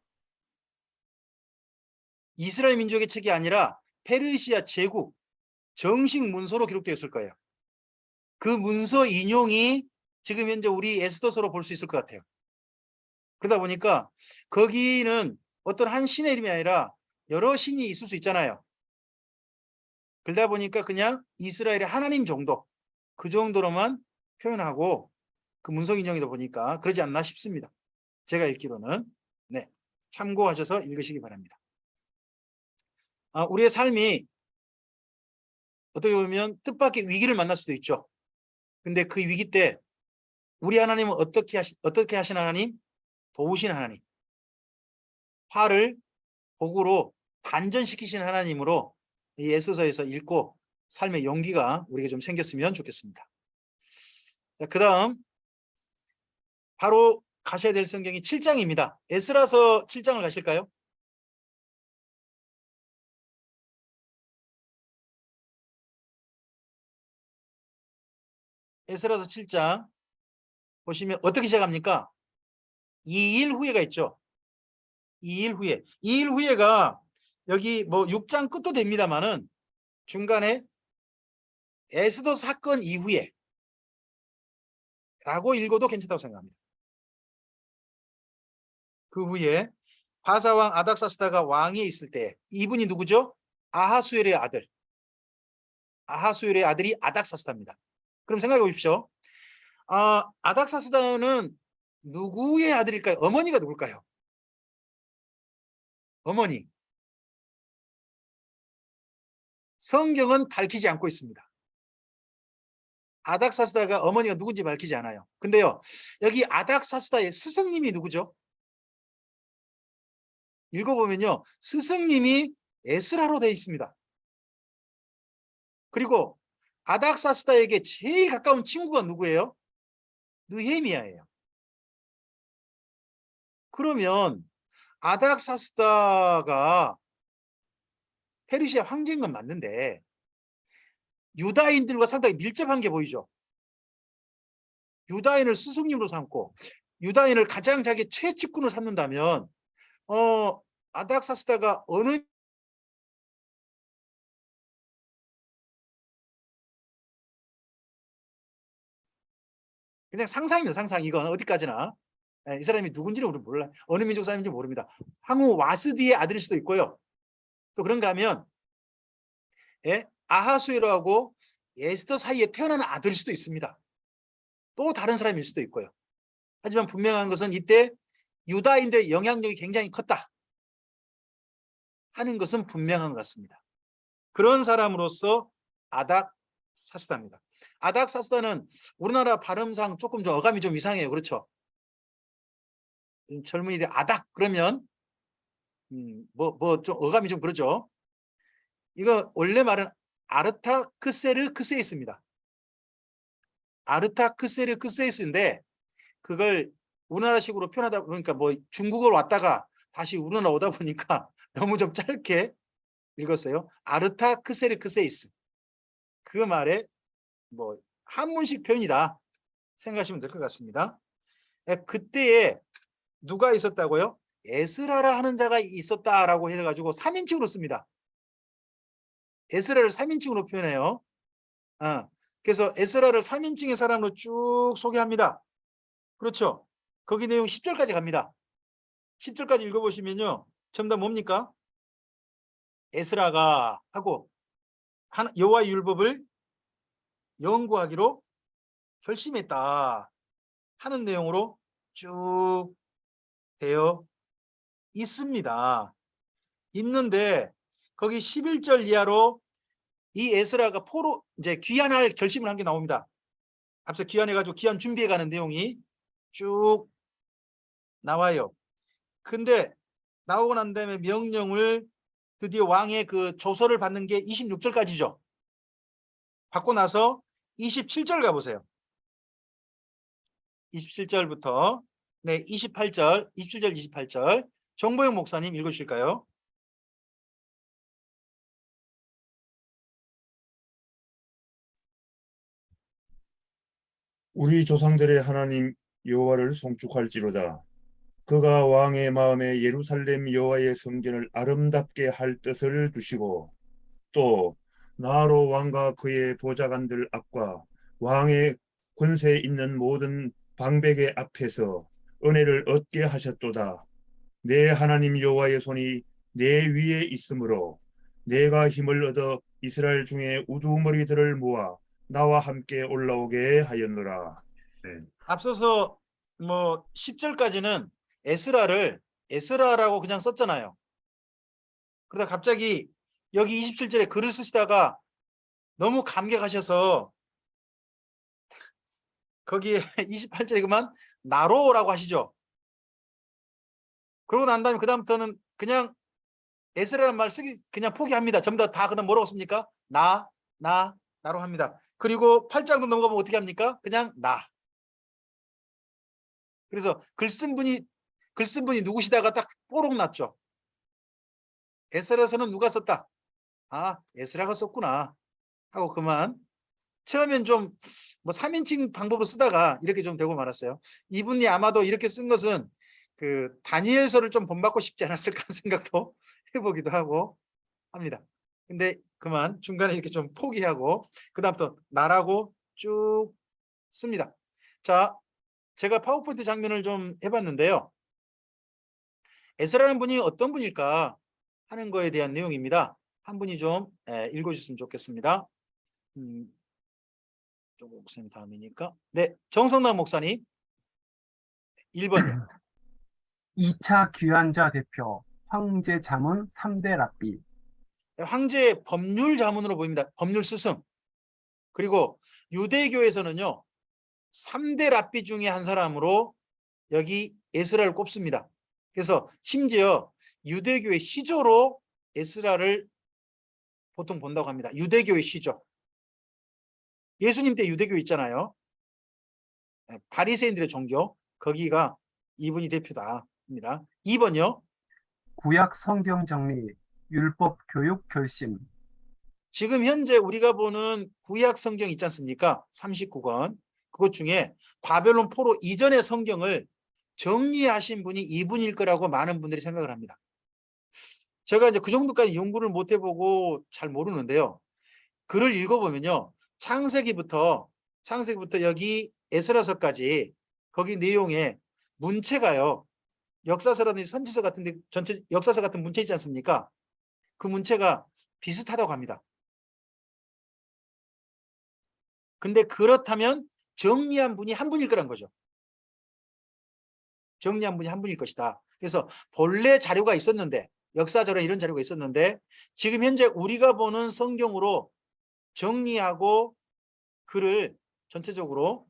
[SPEAKER 1] 이스라엘 민족의 책이 아니라 페르시아 제국 정식 문서로 기록되어 있을 거예요. 그 문서 인용이 지금 현재 우리 에스더서로 볼 수 있을 것 같아요. 그러다 보니까 거기는 어떤 한 신의 이름이 아니라 여러 신이 있을 수 있잖아요. 그러다 보니까 그냥 이스라엘의 하나님 정도 그 정도로만 표현하고 그 문서 인용이다 보니까 그러지 않나 싶습니다. 제가 읽기로는. 네, 참고하셔서 읽으시기 바랍니다. 우리의 삶이 어떻게 보면 뜻밖의 위기를 만날 수도 있죠. 근데 그 위기 때 우리 하나님은 어떻게 하신 하나님? 도우신 하나님. 화를 복으로 반전시키신 하나님으로 이 에스더서에서 읽고 삶의 용기가 우리에게 좀 생겼으면 좋겠습니다. 그 다음 바로 가셔야 될 성경이 7장입니다. 에스라서 7장을 가실까요? 에스라서 7장 보시면 어떻게 시작합니까? 2일 후회가 있죠. 2일 후회. 2일 후회가 여기 뭐 6장 끝도 됩니다만은 중간에 에스더 사건 이후에 라고 읽어도 괜찮다고 생각합니다. 그 후에 바사왕 아닥사스다가 왕위에 있을 때 이분이 누구죠? 아하수엘의 아들. 아하수엘의 아들이 아닥사스다입니다. 그럼 생각해 보십시오. 아닥사스다는 누구의 아들일까요? 어머니가 누굴까요? 어머니. 성경은 밝히지 않고 있습니다. 아닥사스다가 어머니가 누군지 밝히지 않아요. 근데요, 여기 아닥사스다의 스승님이 누구죠? 읽어보면요, 스승님이 에스라로 되어 있습니다. 그리고 아닥사스다에게 제일 가까운 친구가 누구예요? 느헤미야예요. 그러면 아닥사스다가 페르시아 황제인 건 맞는데 유다인들과 상당히 밀접한 게 보이죠. 유다인을 스승님으로 삼고 유다인을 가장 자기 최측근으로 삼는다면 아닥사스다가 어느 그냥 상상입니다. 상상. 이건 어디까지나. 이 사람이 누군지는 우리 몰라요. 어느 민족 사람인지 모릅니다. 항우 와스디의 아들일 수도 있고요. 또 그런가 하면 아하수에로하고 에스더 사이에 태어난 아들일 수도 있습니다. 또 다른 사람일 수도 있고요. 하지만 분명한 것은 이때 유다인들의 영향력이 굉장히 컸다 하는 것은 분명한 것 같습니다. 그런 사람으로서 아닥사스다입니다. 아닥사스다는 우리나라 발음상 조금 좀 어감이 좀 이상해요. 그렇죠? 젊은이들 아닥 그러면 좀 어감이 좀 그러죠. 이거 원래 말은 아르타크세르크세이스입니다. 아르타크세르크세이스인데 그걸 우리나라식으로 표현하다 보니까 뭐 중국어로 왔다가 다시 우리나라 오다 보니까 너무 좀 짧게 읽었어요. 아르타크세르크세이스. 그 말에 뭐 한문식 표현이다 생각하시면 될 것 같습니다. 그때에 누가 있었다고요? 에스라라 하는 자가 있었다라고 해가지고 3인칭으로 씁니다. 에스라를 3인칭으로 표현해요. 그래서 에스라를 3인칭의 사람으로 쭉 소개합니다. 그렇죠? 거기 내용 10절까지 갑니다. 10절까지 읽어보시면요. 전부 다 뭡니까? 에스라가 하고 여호와의 율법을 연구하기로 결심했다 하는 내용으로 쭉 되어 있습니다. 있는데 거기 11절 이하로 이 에스라가 포로 이제 귀환할 결심을 한 게 나옵니다. 앞서 귀환해가지고 귀환 준비해 가는 내용이 쭉 나와요. 근데 나오고 난 다음에 명령을 드디어 왕의 그 조서를 받는 게 26절까지죠. 받고 나서 27절 가보세요. 27절부터 28절, 27절, 28절 정보영 목사님 읽어주실까요?
[SPEAKER 8] 우리 조상들의 하나님 여호와를 송축할지로다. 그가 왕의 마음에 예루살렘 여호와의 성전을 아름답게 할 뜻을 두시고 또 나로 왕과 그의 보좌관들 앞과 왕의 권세에 있는 모든 방백의 앞에서 은혜를 얻게 하셨도다. 내 하나님 여호와의 손이 내 위에 있으므로 내가 힘을 얻어 이스라엘 중에 우두머리들을 모아 나와 함께 올라오게 하였노라. 네.
[SPEAKER 1] 앞서서 뭐 10절까지는 에스라라고 그냥 썼잖아요. 그러다 갑자기 여기 27절에 글을 쓰시다가 너무 감격하셔서 거기에 28절에 그만 나로라고 하시죠. 그러고 난 다음에 그다음부터는 그냥 에스라는 말 쓰기 그냥 포기합니다. 전부 다 그다음 뭐라고 씁니까? 나로 합니다. 그리고 8장도 넘어가면 어떻게 합니까? 그냥 나. 그래서 글 쓴 분이 누구시다가 딱 뽀록 났죠. 에스라서는 누가 썼다? 아, 에스라가 썼구나 하고 그만. 처음엔 좀 뭐 3인칭 방법으로 쓰다가 이렇게 좀 되고 말았어요. 이분이 아마도 이렇게 쓴 것은 그 다니엘서를 좀 본받고 싶지 않았을까 하는 생각도 해보기도 하고 합니다. 근데 그만 중간에 이렇게 좀 포기하고 그다음부터 나라고 쭉 씁니다. 자, 제가 파워포인트 장면을 좀 해봤는데요. 에스라는 분이 어떤 분일까 하는 거에 대한 내용입니다. 한 분이 좀 읽어주셨으면 좋겠습니다. 조 목사님 다음이니까. 네, 정성남 목사님. 1번이요.
[SPEAKER 9] 2차 귀환자 대표 황제 자문 3대 랍비.
[SPEAKER 1] 황제 법률 자문으로 보입니다. 법률 스승. 그리고 유대교에서는요. 3대 랍비 중에 한 사람으로 여기 에스라를 꼽습니다. 그래서 심지어 유대교의 시조로 에스라를 보통 본다고 합니다. 유대교의 시조. 예수님 때 유대교 있잖아요. 바리새인들의 종교. 거기가 이분이 대표다 합니다. 2번요.
[SPEAKER 9] 구약 성경 정리, 율법 교육 결심.
[SPEAKER 1] 지금 현재 우리가 보는 구약 성경 있지 않습니까? 39권. 그것 중에 바벨론 포로 이전의 성경을 정리하신 분이 이분일 거라고 많은 분들이 생각을 합니다. 제가 이제 그 정도까지 연구를 못 해보고 잘 모르는데요. 글을 읽어보면요. 창세기부터 여기 에스라서까지 거기 내용에 문체가요. 역사서라든지 선지서 같은데 전체 역사서 같은 문체 있지 않습니까? 그 문체가 비슷하다고 합니다. 근데 그렇다면 정리한 분이 한 분일 거란 거죠. 정리한 분이 한 분일 것이다. 그래서 본래 자료가 있었는데 역사 자료 이런 자료가 있었는데 지금 현재 우리가 보는 성경으로 정리하고 글을 전체적으로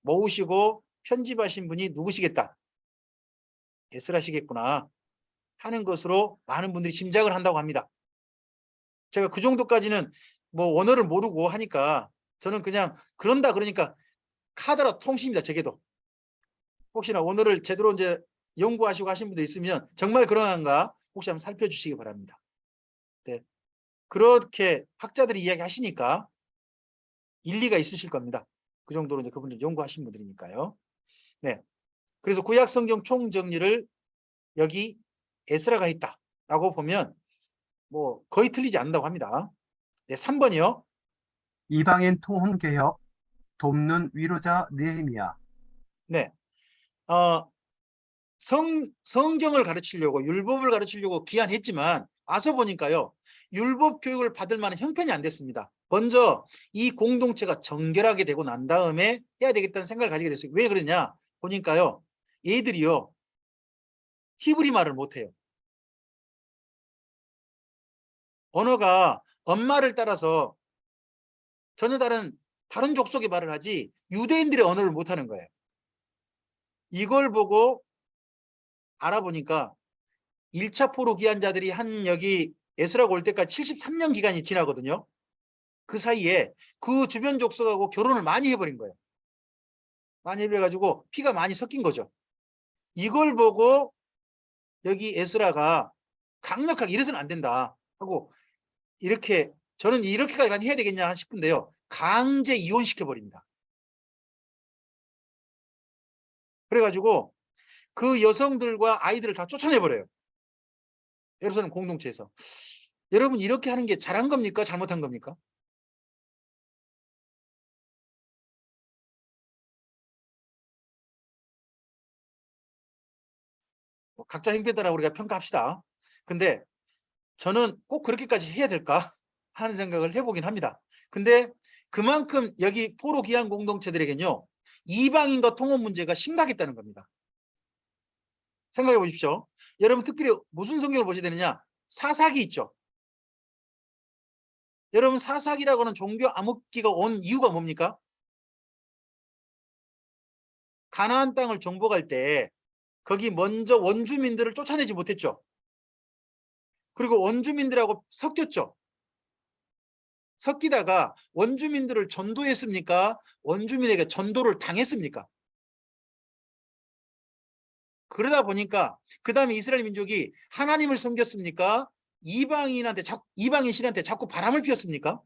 [SPEAKER 1] 모으시고 편집하신 분이 누구시겠다. 에스라시겠구나 하는 것으로 많은 분들이 짐작을 한다고 합니다. 제가 그 정도까지는 뭐 원어를 모르고 하니까 저는 그냥 그런다 그러니까 카더라 통신입니다. 제게도. 혹시나 원어를 제대로 이제 연구하시고 하신 분들 있으면 정말 그러한가 혹시 한번 살펴주시기 바랍니다. 네. 그렇게 학자들이 이야기하시니까 일리가 있으실 겁니다. 그 정도로 이제 그분들 연구하신 분들이니까요. 네. 그래서 구약 성경 총정리를 여기 에스라가 있다라고 보면 뭐 거의 틀리지 않는다고 합니다. 네, 3번이요.
[SPEAKER 9] 이방인 통혼 개혁, 돕는 위로자 느헤미야.
[SPEAKER 1] 네. 성경을 가르치려고 율법을 가르치려고 귀환했지만 와서 보니까요. 율법 교육을 받을 만한 형편이 안 됐습니다. 먼저 이 공동체가 정결하게 되고 난 다음에 해야 되겠다는 생각을 가지게 됐어요. 왜 그러냐 보니까요. 얘들이요. 히브리 말을 못해요. 언어가 엄마를 따라서 전혀 다른 족속의 말을 하지 유대인들의 언어를 못하는 거예요. 이걸 보고 알아보니까 1차 포로 귀환자들이 한 여기 에스라가 올 때까지 73년 기간이 지나거든요. 그 사이에 그 주변 족속하고 결혼을 많이 해버린 거예요. 많이 해버려가지고 피가 많이 섞인 거죠. 이걸 보고 여기 에스라가 강력하게 이래서는 안 된다 하고 이렇게 저는 이렇게까지 해야 되겠냐 싶은데요. 강제 이혼시켜버립니다. 그래가지고 그 여성들과 아이들을 다 쫓아내버려요. 예루살렘 공동체에서. 여러분 이렇게 하는 게 잘한 겁니까? 잘못한 겁니까? 각자 행패에 따라 우리가 평가합시다. 근데 저는 꼭 그렇게까지 해야 될까 하는 생각을 해보긴 합니다. 근데 그만큼 여기 포로 귀환 공동체들에게는요. 이방인과 통혼 문제가 심각했다는 겁니다. 생각해 보십시오. 여러분 특별히 무슨 성경을 보셔야 되느냐. 사사기 있죠. 여러분 사사기라고 하는 종교 암흑기가 온 이유가 뭡니까? 가나안 땅을 정복할 때 거기 먼저 원주민들을 쫓아내지 못했죠. 그리고 원주민들하고 섞였죠. 섞이다가 원주민들을 전도했습니까? 원주민에게 전도를 당했습니까? 그러다 보니까 그 다음에 이스라엘 민족이 하나님을 섬겼습니까? 이방인 신한테 자꾸 바람을 피웠습니까?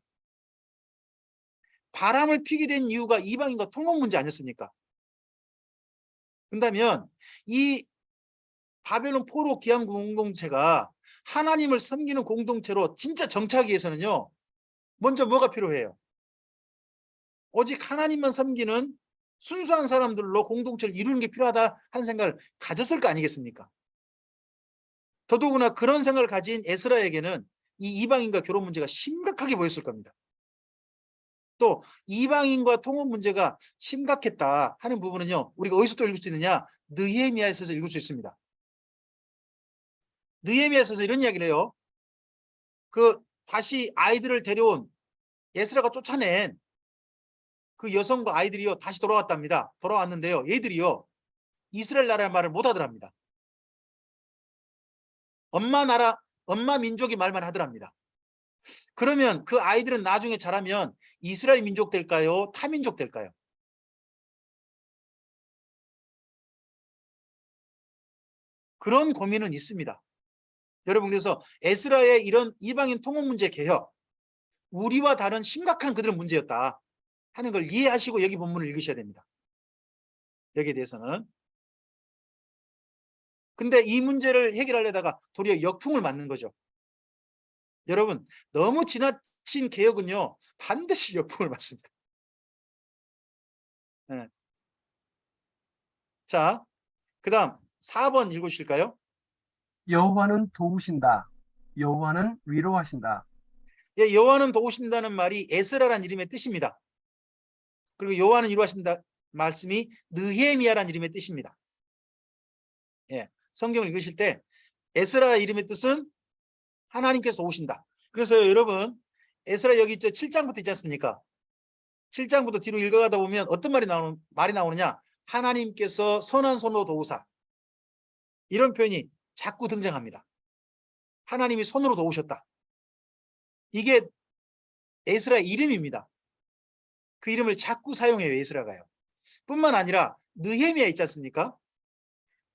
[SPEAKER 1] 바람을 피게 된 이유가 이방인과 통혼 문제 아니었습니까? 그렇다면 이 바벨론 포로 기한 공동체가 하나님을 섬기는 공동체로 진짜 정착하기 위해서는요, 먼저 뭐가 필요해요? 오직 하나님만 섬기는 순수한 사람들로 공동체를 이루는 게 필요하다 하는 생각을 가졌을 거 아니겠습니까? 더더구나 그런 생각을 가진 에스라에게는 이 이방인과 결혼 문제가 심각하게 보였을 겁니다. 또 이방인과 통혼 문제가 심각했다 하는 부분은요, 우리가 어디서 또 읽을 수 있느냐? 느헤미야에서 읽을 수 있습니다. 느헤미야에서 이런 이야기를 해요. 그 다시 아이들을 데려온 에스라가 쫓아낸 그 여성과 아이들이요 다시 돌아왔답니다. 돌아왔는데요, 얘들이요 이스라엘 나라의 말을 못 하더랍니다. 엄마 나라, 엄마 민족이 말만 하더랍니다. 그러면 그 아이들은 나중에 자라면 이스라엘 민족 될까요? 타민족 될까요? 그런 고민은 있습니다. 여러분, 그래서 에스라의 이런 이방인 통혼 문제 개혁, 우리와 다른 심각한 그들의 문제였다 하는 걸 이해하시고 여기 본문을 읽으셔야 됩니다. 여기에 대해서는. 근데 이 문제를 해결하려다가 도리어 역풍을 맞는 거죠. 여러분, 너무 지나친 개혁은요 반드시 역풍을 맞습니다. 네. 자, 그 다음 4번 읽으실까요?
[SPEAKER 9] 여호와는 도우신다. 여호와는 위로하신다.
[SPEAKER 1] 예, 여호와는 도우신다는 말이 에스라란 이름의 뜻입니다. 그리고 여호와는 위로하신다 말씀이 느헤미야란 이름의 뜻입니다. 예, 성경을 읽으실 때 에스라 이름의 뜻은 하나님께서 도우신다. 그래서 여러분, 에스라 여기 7장부터 있지 않습니까? 7장부터 뒤로 읽어가다 보면 어떤 말이 나오느냐? 하나님께서 선한 손으로 도우사, 이런 표현이 자꾸 등장합니다. 하나님이 손으로 도우셨다. 이게 에스라의 이름입니다. 그 이름을 자꾸 사용해요, 에스라가요. 뿐만 아니라 느헤미야 있지 않습니까?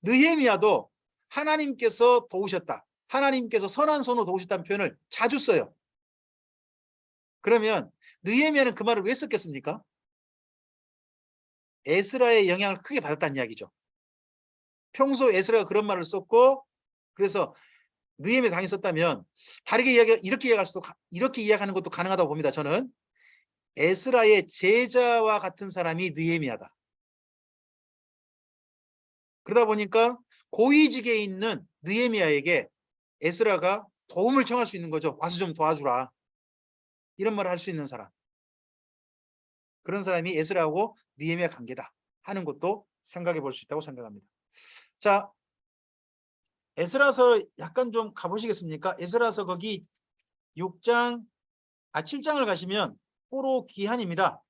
[SPEAKER 1] 느헤미야도 하나님께서 도우셨다, 하나님께서 선한 손으로 도우셨다는 표현을 자주 써요. 그러면 느헤미야는 그 말을 왜 썼겠습니까? 에스라의 영향을 크게 받았다는 이야기죠. 평소 에스라가 그런 말을 썼고, 그래서 느헤미야 당연히 썼다면 다르게 이렇게 이야기하는 것도 가능하다고 봅니다. 저는 에스라의 제자와 같은 사람이 느헤미야다. 그러다 보니까 고위직에 있는 느헤미야에게 에스라가 도움을 청할 수 있는 거죠. 와서 좀 도와주라, 이런 말을 할 수 있는 사람, 그런 사람이 에스라하고 느헤미야 관계다 하는 것도 생각해 볼 수 있다고 생각합니다. 자, 에스라서 약간 좀 가보시겠습니까? 에스라서 거기 7장을 가시면 포로 기한입니다.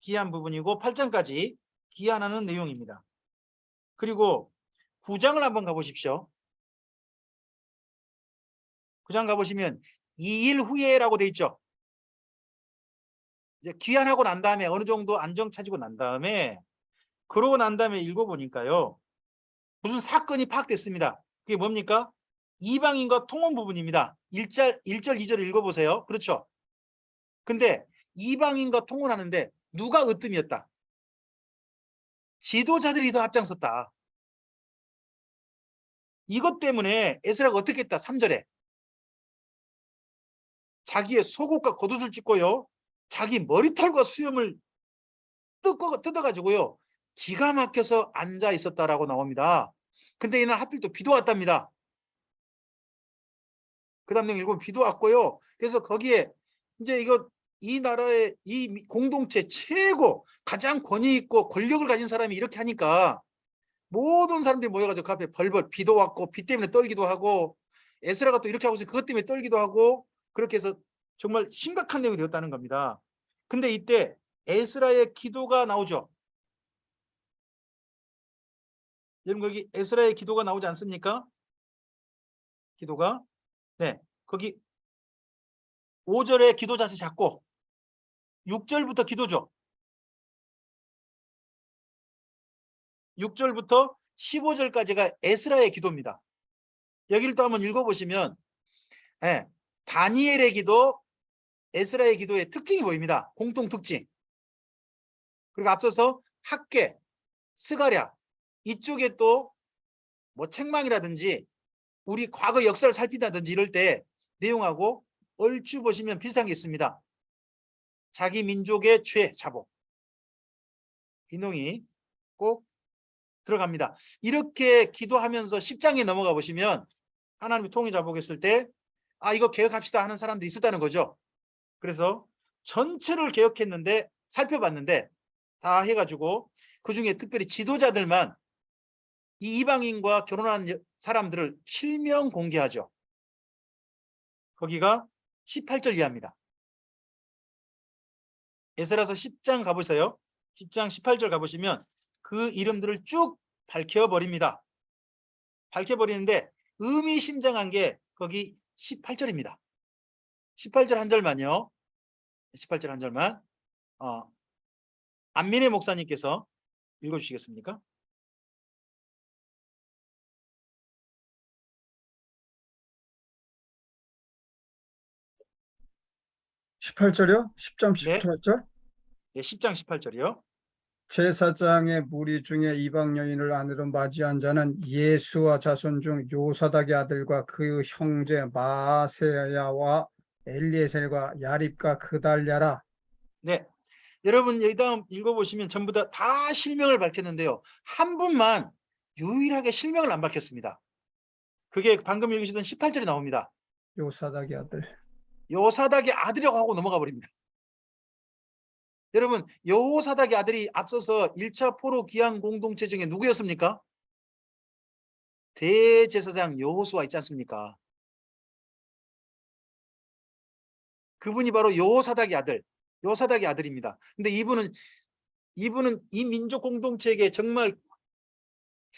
[SPEAKER 1] 기한 부분이고 8장까지 기한하는 내용입니다. 그리고 9장을 한번 가보십시오. 9장 가보시면 2일 후에라고 돼 있죠. 이제 귀환하고 난 다음에 어느 정도 안정 차지고 난 다음에, 그러고 난 다음에 읽어보니까요, 무슨 사건이 파악됐습니다. 그게 뭡니까? 이방인과 통혼 부분입니다. 1절 2절을 읽어보세요. 그렇죠? 근데 이방인과 통혼하는데 누가 으뜸이었다? 지도자들이 더 앞장섰다. 이것 때문에 에스라가 어떻게 했다? 3절에 자기의 속옷과 겉옷을 찢고요, 자기 머리털과 수염을 뜯어가지고요 기가 막혀서 앉아 있었다라고 나옵니다. 근데 이날 하필 또 비도 왔답니다. 그 다음 내용 읽으면 비도 왔고요. 그래서 거기에 이제 이 나라의 이 공동체 최고 가장 권위 있고 권력을 가진 사람이 이렇게 하니까 모든 사람들이 모여가지고 그 앞에 벌벌, 비도 왔고 비 때문에 떨기도 하고, 에스라가 또 이렇게 하고 있으면 그것 때문에 떨기도 하고, 그렇게 해서 정말 심각한 내용이 되었다는 겁니다. 근데 이때 에스라의 기도가 나오죠. 여러분 거기 에스라의 기도가 나오지 않습니까? 기도가 네 거기 5절에 기도 자세 잡고 6절부터 기도죠. 6절부터 15절까지가 에스라의 기도입니다. 여기를 또 한번 읽어보시면 다니엘의 기도, 에스라의 기도의 특징이 보입니다. 공통 특징. 그리고 앞서서 학계, 스가랴 이쪽에 또 뭐 책망이라든지 우리 과거 역사를 살핀다든지 이럴 때 내용하고 얼추 보시면 비슷한 게 있습니다. 자기 민족의 죄, 자복. 인용이 꼭 들어갑니다. 이렇게 기도하면서 10장에 넘어가 보시면 하나님이 통일 자복했을 때 이거 개혁합시다 하는 사람들이 있었다는 거죠. 그래서 전체를 개혁했는데 살펴봤는데 다 해가지고 그중에 특별히 지도자들만 이 이방인과 결혼한 사람들을 실명 공개하죠. 거기가 18절 이하입니다. 에스라서 10장 가보세요. 10장 18절 가보시면 그 이름들을 쭉 밝혀버립니다. 밝혀버리는데 의미심장한 게 거기 18절입니다. 18절 한 절만요. 18절 한 절만 안민혜 목사님께서 읽어주시겠습니까?
[SPEAKER 9] 18절이요? 10장
[SPEAKER 1] 네.
[SPEAKER 9] 18절?
[SPEAKER 1] 네, 10장 18절이요.
[SPEAKER 9] 제사장의 무리 중에 이방 여인을 아내로 맞이한 자는 예수와 자손 중 요사닥의 아들과 그 형제 마세야와 엘리에셀과 야립과 그달랴라.
[SPEAKER 1] 네, 여러분 여기 다음 읽어보시면 전부 다 실명을 밝혔는데요. 한 분만 유일하게 실명을 안 밝혔습니다. 그게 방금 읽으시던 18절에 나옵니다.
[SPEAKER 9] 요사닥의 아들.
[SPEAKER 1] 요사닥의 아들이라고 하고 넘어가 버립니다. 여러분 요사닥의 아들이 앞서서 1차 포로 기한 공동체 중에 누구였습니까? 대제사장 여호수아 있지 않습니까? 그분이 바로 요사닥의 아들, 요사닥의 아들입니다. 근데 이분은 이 민족 공동체에게 정말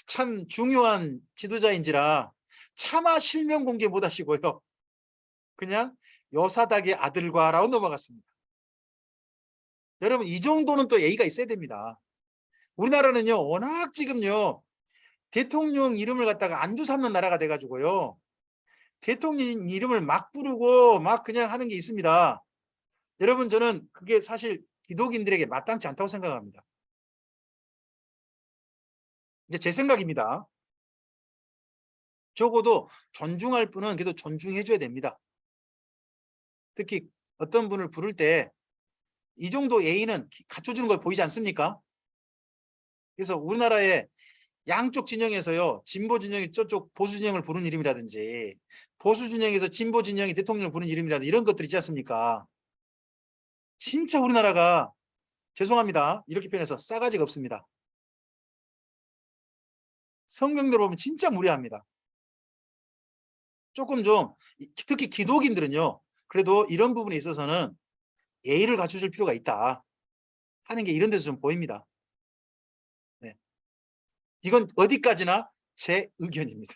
[SPEAKER 1] 참 중요한 지도자인지라 차마 실명 공개 못 하시고요. 그냥 요사닥의 아들과라고 넘어갔습니다. 여러분 이 정도는 또 예의가 있어야 됩니다. 우리나라는요 워낙 지금요 대통령 이름을 갖다가 안주 삼는 나라가 돼가지고요 대통령 이름을 막 부르고 막 그냥 하는 게 있습니다. 여러분 저는 그게 사실 기독인들에게 마땅치 않다고 생각합니다. 이제 제 생각입니다. 적어도 존중할 분은 그래도 존중해 줘야 됩니다. 특히 어떤 분을 부를 때 이 정도 예의는 갖춰주는 걸 보이지 않습니까? 그래서 우리나라의 양쪽 진영에서요 진보 진영이 저쪽 보수 진영을 부르는 이름이라든지 보수 진영에서 진보 진영이 대통령을 부르는 이름이라든지 이런 것들 있지 않습니까? 진짜 우리나라가 죄송합니다 이렇게 표현해서 싸가지가 없습니다. 성경대로 보면 진짜 무례합니다. 조금 좀 특히 기독인들은요 그래도 이런 부분에 있어서는 예의를 갖춰줄 필요가 있다 하는 게 이런 데서 좀 보입니다. 네. 이건 어디까지나 제 의견입니다.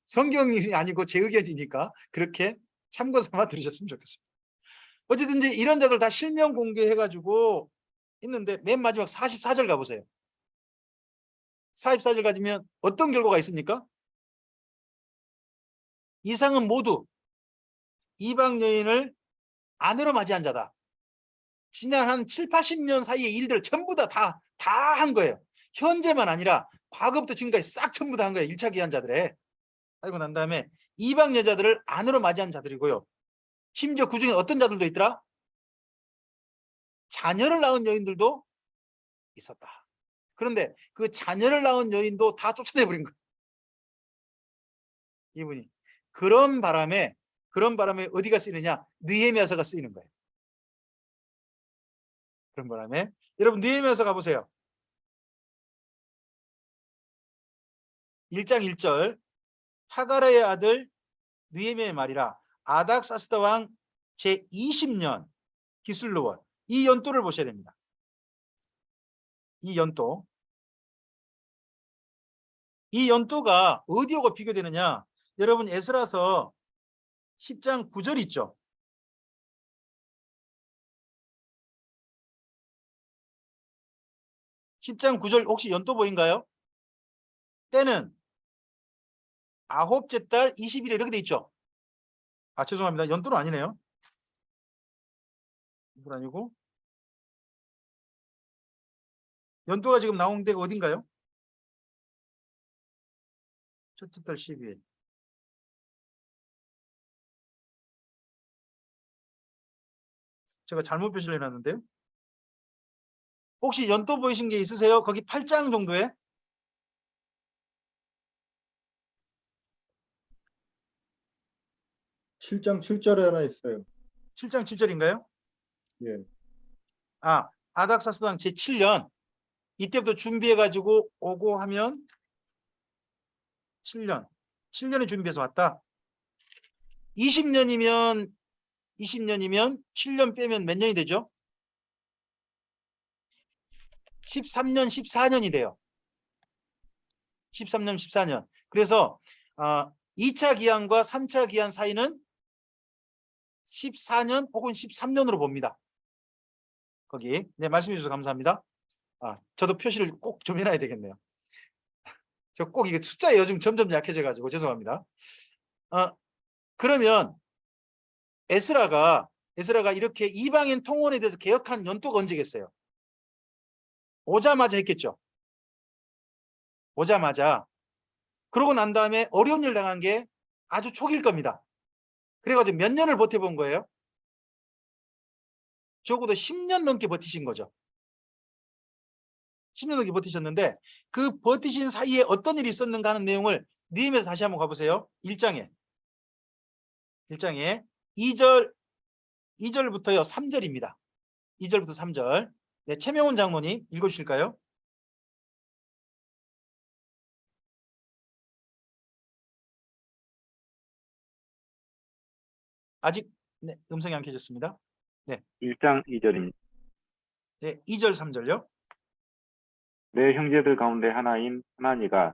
[SPEAKER 1] 성경이 아니고 제 의견이니까 그렇게 참고 삼아 들으셨으면 좋겠습니다. 어쨌든지 이런 자들 다 실명 공개해가지고 있는데 맨 마지막 44절 가보세요. 44절 가지면 어떤 결과가 있습니까? 이상은 모두 이방 여인을 아내로 맞이한 자다. 지난 한 7, 80년 사이의 일들을 전부 다 한 거예요. 현재만 아니라 과거부터 지금까지 싹 전부 다 한 거예요. 1차 기한자들에. 알고 난 다음에 이방 여자들을 아내로 맞이한 자들이고요. 심지어 그중에 어떤 자들도 있더라? 자녀를 낳은 여인들도 있었다. 그런데 그 자녀를 낳은 여인도 다 쫓아내버린 거예요. 이분이. 그런 바람에 어디가 쓰이느냐? 느헤미야서가 쓰이는 거예요. 그런 바람에 여러분 느헤미야서 가보세요. 1장 1절 하가라의 아들 느헤미야의 말이라 아닥사스다 왕 제20년 기슬루월 이 연도를 보셔야 됩니다. 이 연도 이 연도가 어디하고 비교되느냐? 여러분 에스라서 10장 9절 있죠? (10장 9절) 혹시 연도 보인가요? 때는 아홉째 달 20일에 이렇게 돼 있죠? 아, 죄송합니다. 연도는 아니네요. 연도는 아니고 연도가 지금 나온 데가 어딘가요? 첫째 달 12일. 제가 잘못 표시를 해놨는데요. 혹시 연도 보이신 게 있으세요? 거기 8장 정도에?
[SPEAKER 4] 7장 7절에 하나 있어요.
[SPEAKER 1] 7장 7절인가요?
[SPEAKER 4] 예.
[SPEAKER 1] 아, 아닥사스당 제7년 이때부터 준비해가지고 오고 하면 7년에 준비해서 왔다. 20년이면 7년 빼면 몇 년이 되죠? 13년, 14년이 돼요. 13년, 14년. 그래서 2차 기한과 3차 기한 사이는 14년 혹은 13년으로 봅니다. 거기. 네, 말씀해 주셔서 감사합니다. 저도 표시를 꼭 좀 해놔야 되겠네요. 저 꼭 이게 숫자에 요즘 점점 약해져 가지고 죄송합니다. 그러면 에스라가 이렇게 이방인 통혼에 대해서 개혁한 연도가 언제겠어요? 오자마자 했겠죠. 오자마자. 그러고 난 다음에 어려운 일 당한 게 아주 초기일 겁니다. 그래가지고 몇 년을 버텨본 거예요? 적어도 10년 넘게 버티신 거죠. 10년 넘게 버티셨는데 그 버티신 사이에 어떤 일이 있었는가 하는 내용을 느헤미야서 다시 한번 가보세요. 1장에 2절부터요 3절입니다. 2절부터 3절. 네, 최명훈 장로님 읽어주실까요? 아직 네, 음성이 안 켜졌습니다. 네.
[SPEAKER 10] 1장 2절입니다.
[SPEAKER 1] 네, 2절 3절요.
[SPEAKER 10] 내 형제들 가운데 하나인 하나니가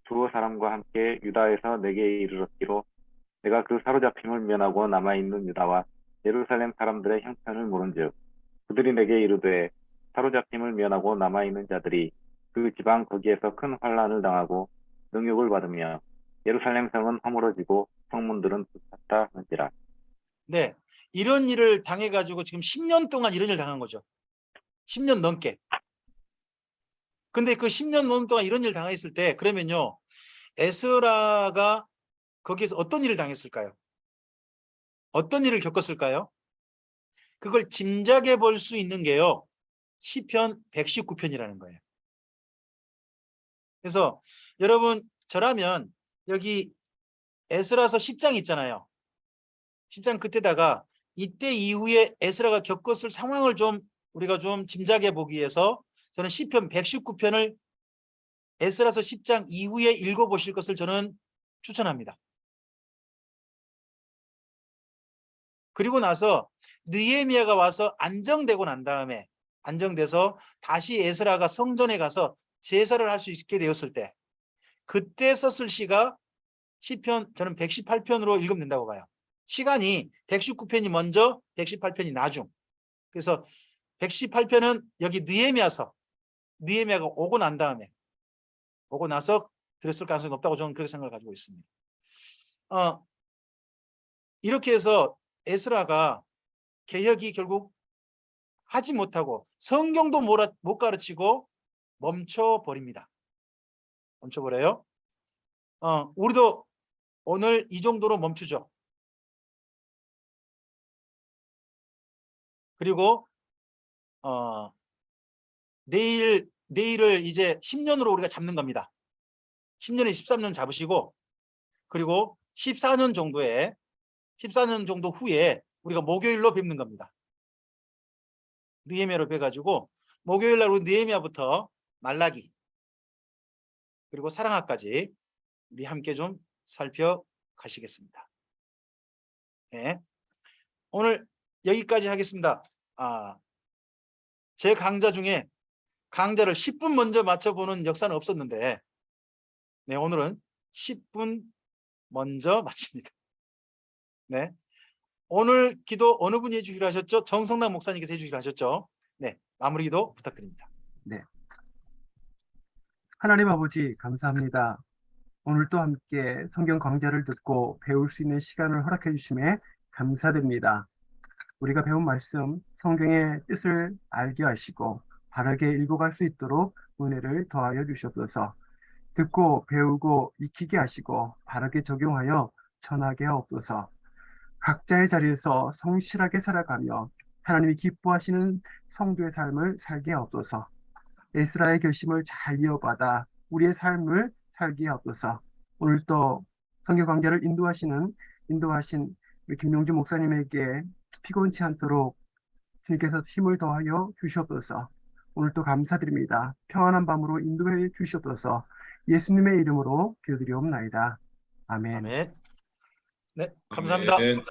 [SPEAKER 10] 두어 사람과 함께 유다에서 내게 이르렀기로 내가 그 사로잡힘을 면하고 남아있는 유다와 예루살렘 사람들의 형편을 모른즉 그들이 내게 이르되 사로잡힘을 면하고 남아있는 자들이 그 지방 거기에서 큰 환난을 당하고 능욕을 받으며 예루살렘 성은 허물어지고 성문들은 불탔다 하는지라.
[SPEAKER 1] 네, 이런 일을 당해가지고 지금 10년 동안 이런 일을 당한 거죠. 10년 넘게. 근데 그 10년 넘는 동안 이런 일을 당했을 때 그러면요 에스라가 거기에서 어떤 일을 당했을까요? 어떤 일을 겪었을까요? 그걸 짐작해 볼 수 있는 게요 시편 119편이라는 거예요. 그래서 여러분 저라면 여기 에스라서 10장 있잖아요. 10장 끝에다가 이때 이후에 에스라가 겪었을 상황을 좀 우리가 좀 짐작해 보기 위해서 저는 시편 119편을 에스라서 10장 이후에 읽어보실 것을 저는 추천합니다. 그리고 나서 느헤미야가 와서 안정되고 난 다음에 안정돼서 다시 에스라가 성전에 가서 제사를 할 수 있게 되었을 때 그때 썼을 시가 시편 저는 118편으로 읽으면 된다고 봐요. 시간이 119편이 먼저 118편이 나중. 그래서 118편은 여기 느헤미야가 오고 난 다음에 오고 나서 들었을 가능성이 높다고 저는 그렇게 생각을 가지고 있습니다. 이렇게 해서 에스라가 개혁이 결국 하지 못하고 성경도 못 가르치고 멈춰버립니다. 멈춰버려요. 우리도 오늘 이 정도로 멈추죠. 그리고 내일을 이제 10년으로 우리가 잡는 겁니다. 10년에 13년 잡으시고 그리고 14년 정도 후에 우리가 목요일로 뵙는 겁니다. 느헤미야로 뵈가지고 목요일 날 우리 느헤미야부터 말라기 그리고 사랑하까지 우리 함께 좀 살펴가시겠습니다. 네. 오늘 여기까지 하겠습니다. 제 강좌 중에 강좌를 10분 먼저 맞춰보는 역사는 없었는데 네, 오늘은 10분 먼저 마칩니다. 네. 오늘 기도 어느 분이 해주기로 하셨죠? 정성남 목사님께서 해주기로 하셨죠? 네, 마무리 기도 부탁드립니다.
[SPEAKER 11] 하나님 아버지 감사합니다. 오늘도 함께 성경 강좌를 듣고 배울 수 있는 시간을 허락해 주심에 감사드립니다. 우리가 배운 말씀, 성경의 뜻을 알게 하시고 바르게 읽어갈 수 있도록 은혜를 더하여 주시옵소서. 듣고 배우고 익히게 하시고 바르게 적용하여 전하게 하옵소서. 각자의 자리에서 성실하게 살아가며 하나님이 기뻐하시는 성도의 삶을 살게 하옵소서. 에스라의 결심을 잘 이어받아 우리의 삶을 살게 하옵소서. 오늘도 성경 강좌를 인도하신 우리 김용주 목사님에게 피곤치 않도록 주님께서 힘을 더하여 주시옵소서. 오늘도 감사드립니다. 평안한 밤으로 인도해 주시옵소서. 예수님의 이름으로 기도드리옵나이다. 아멘.
[SPEAKER 1] 아멘. 네, 감사합니다.
[SPEAKER 6] 아멘.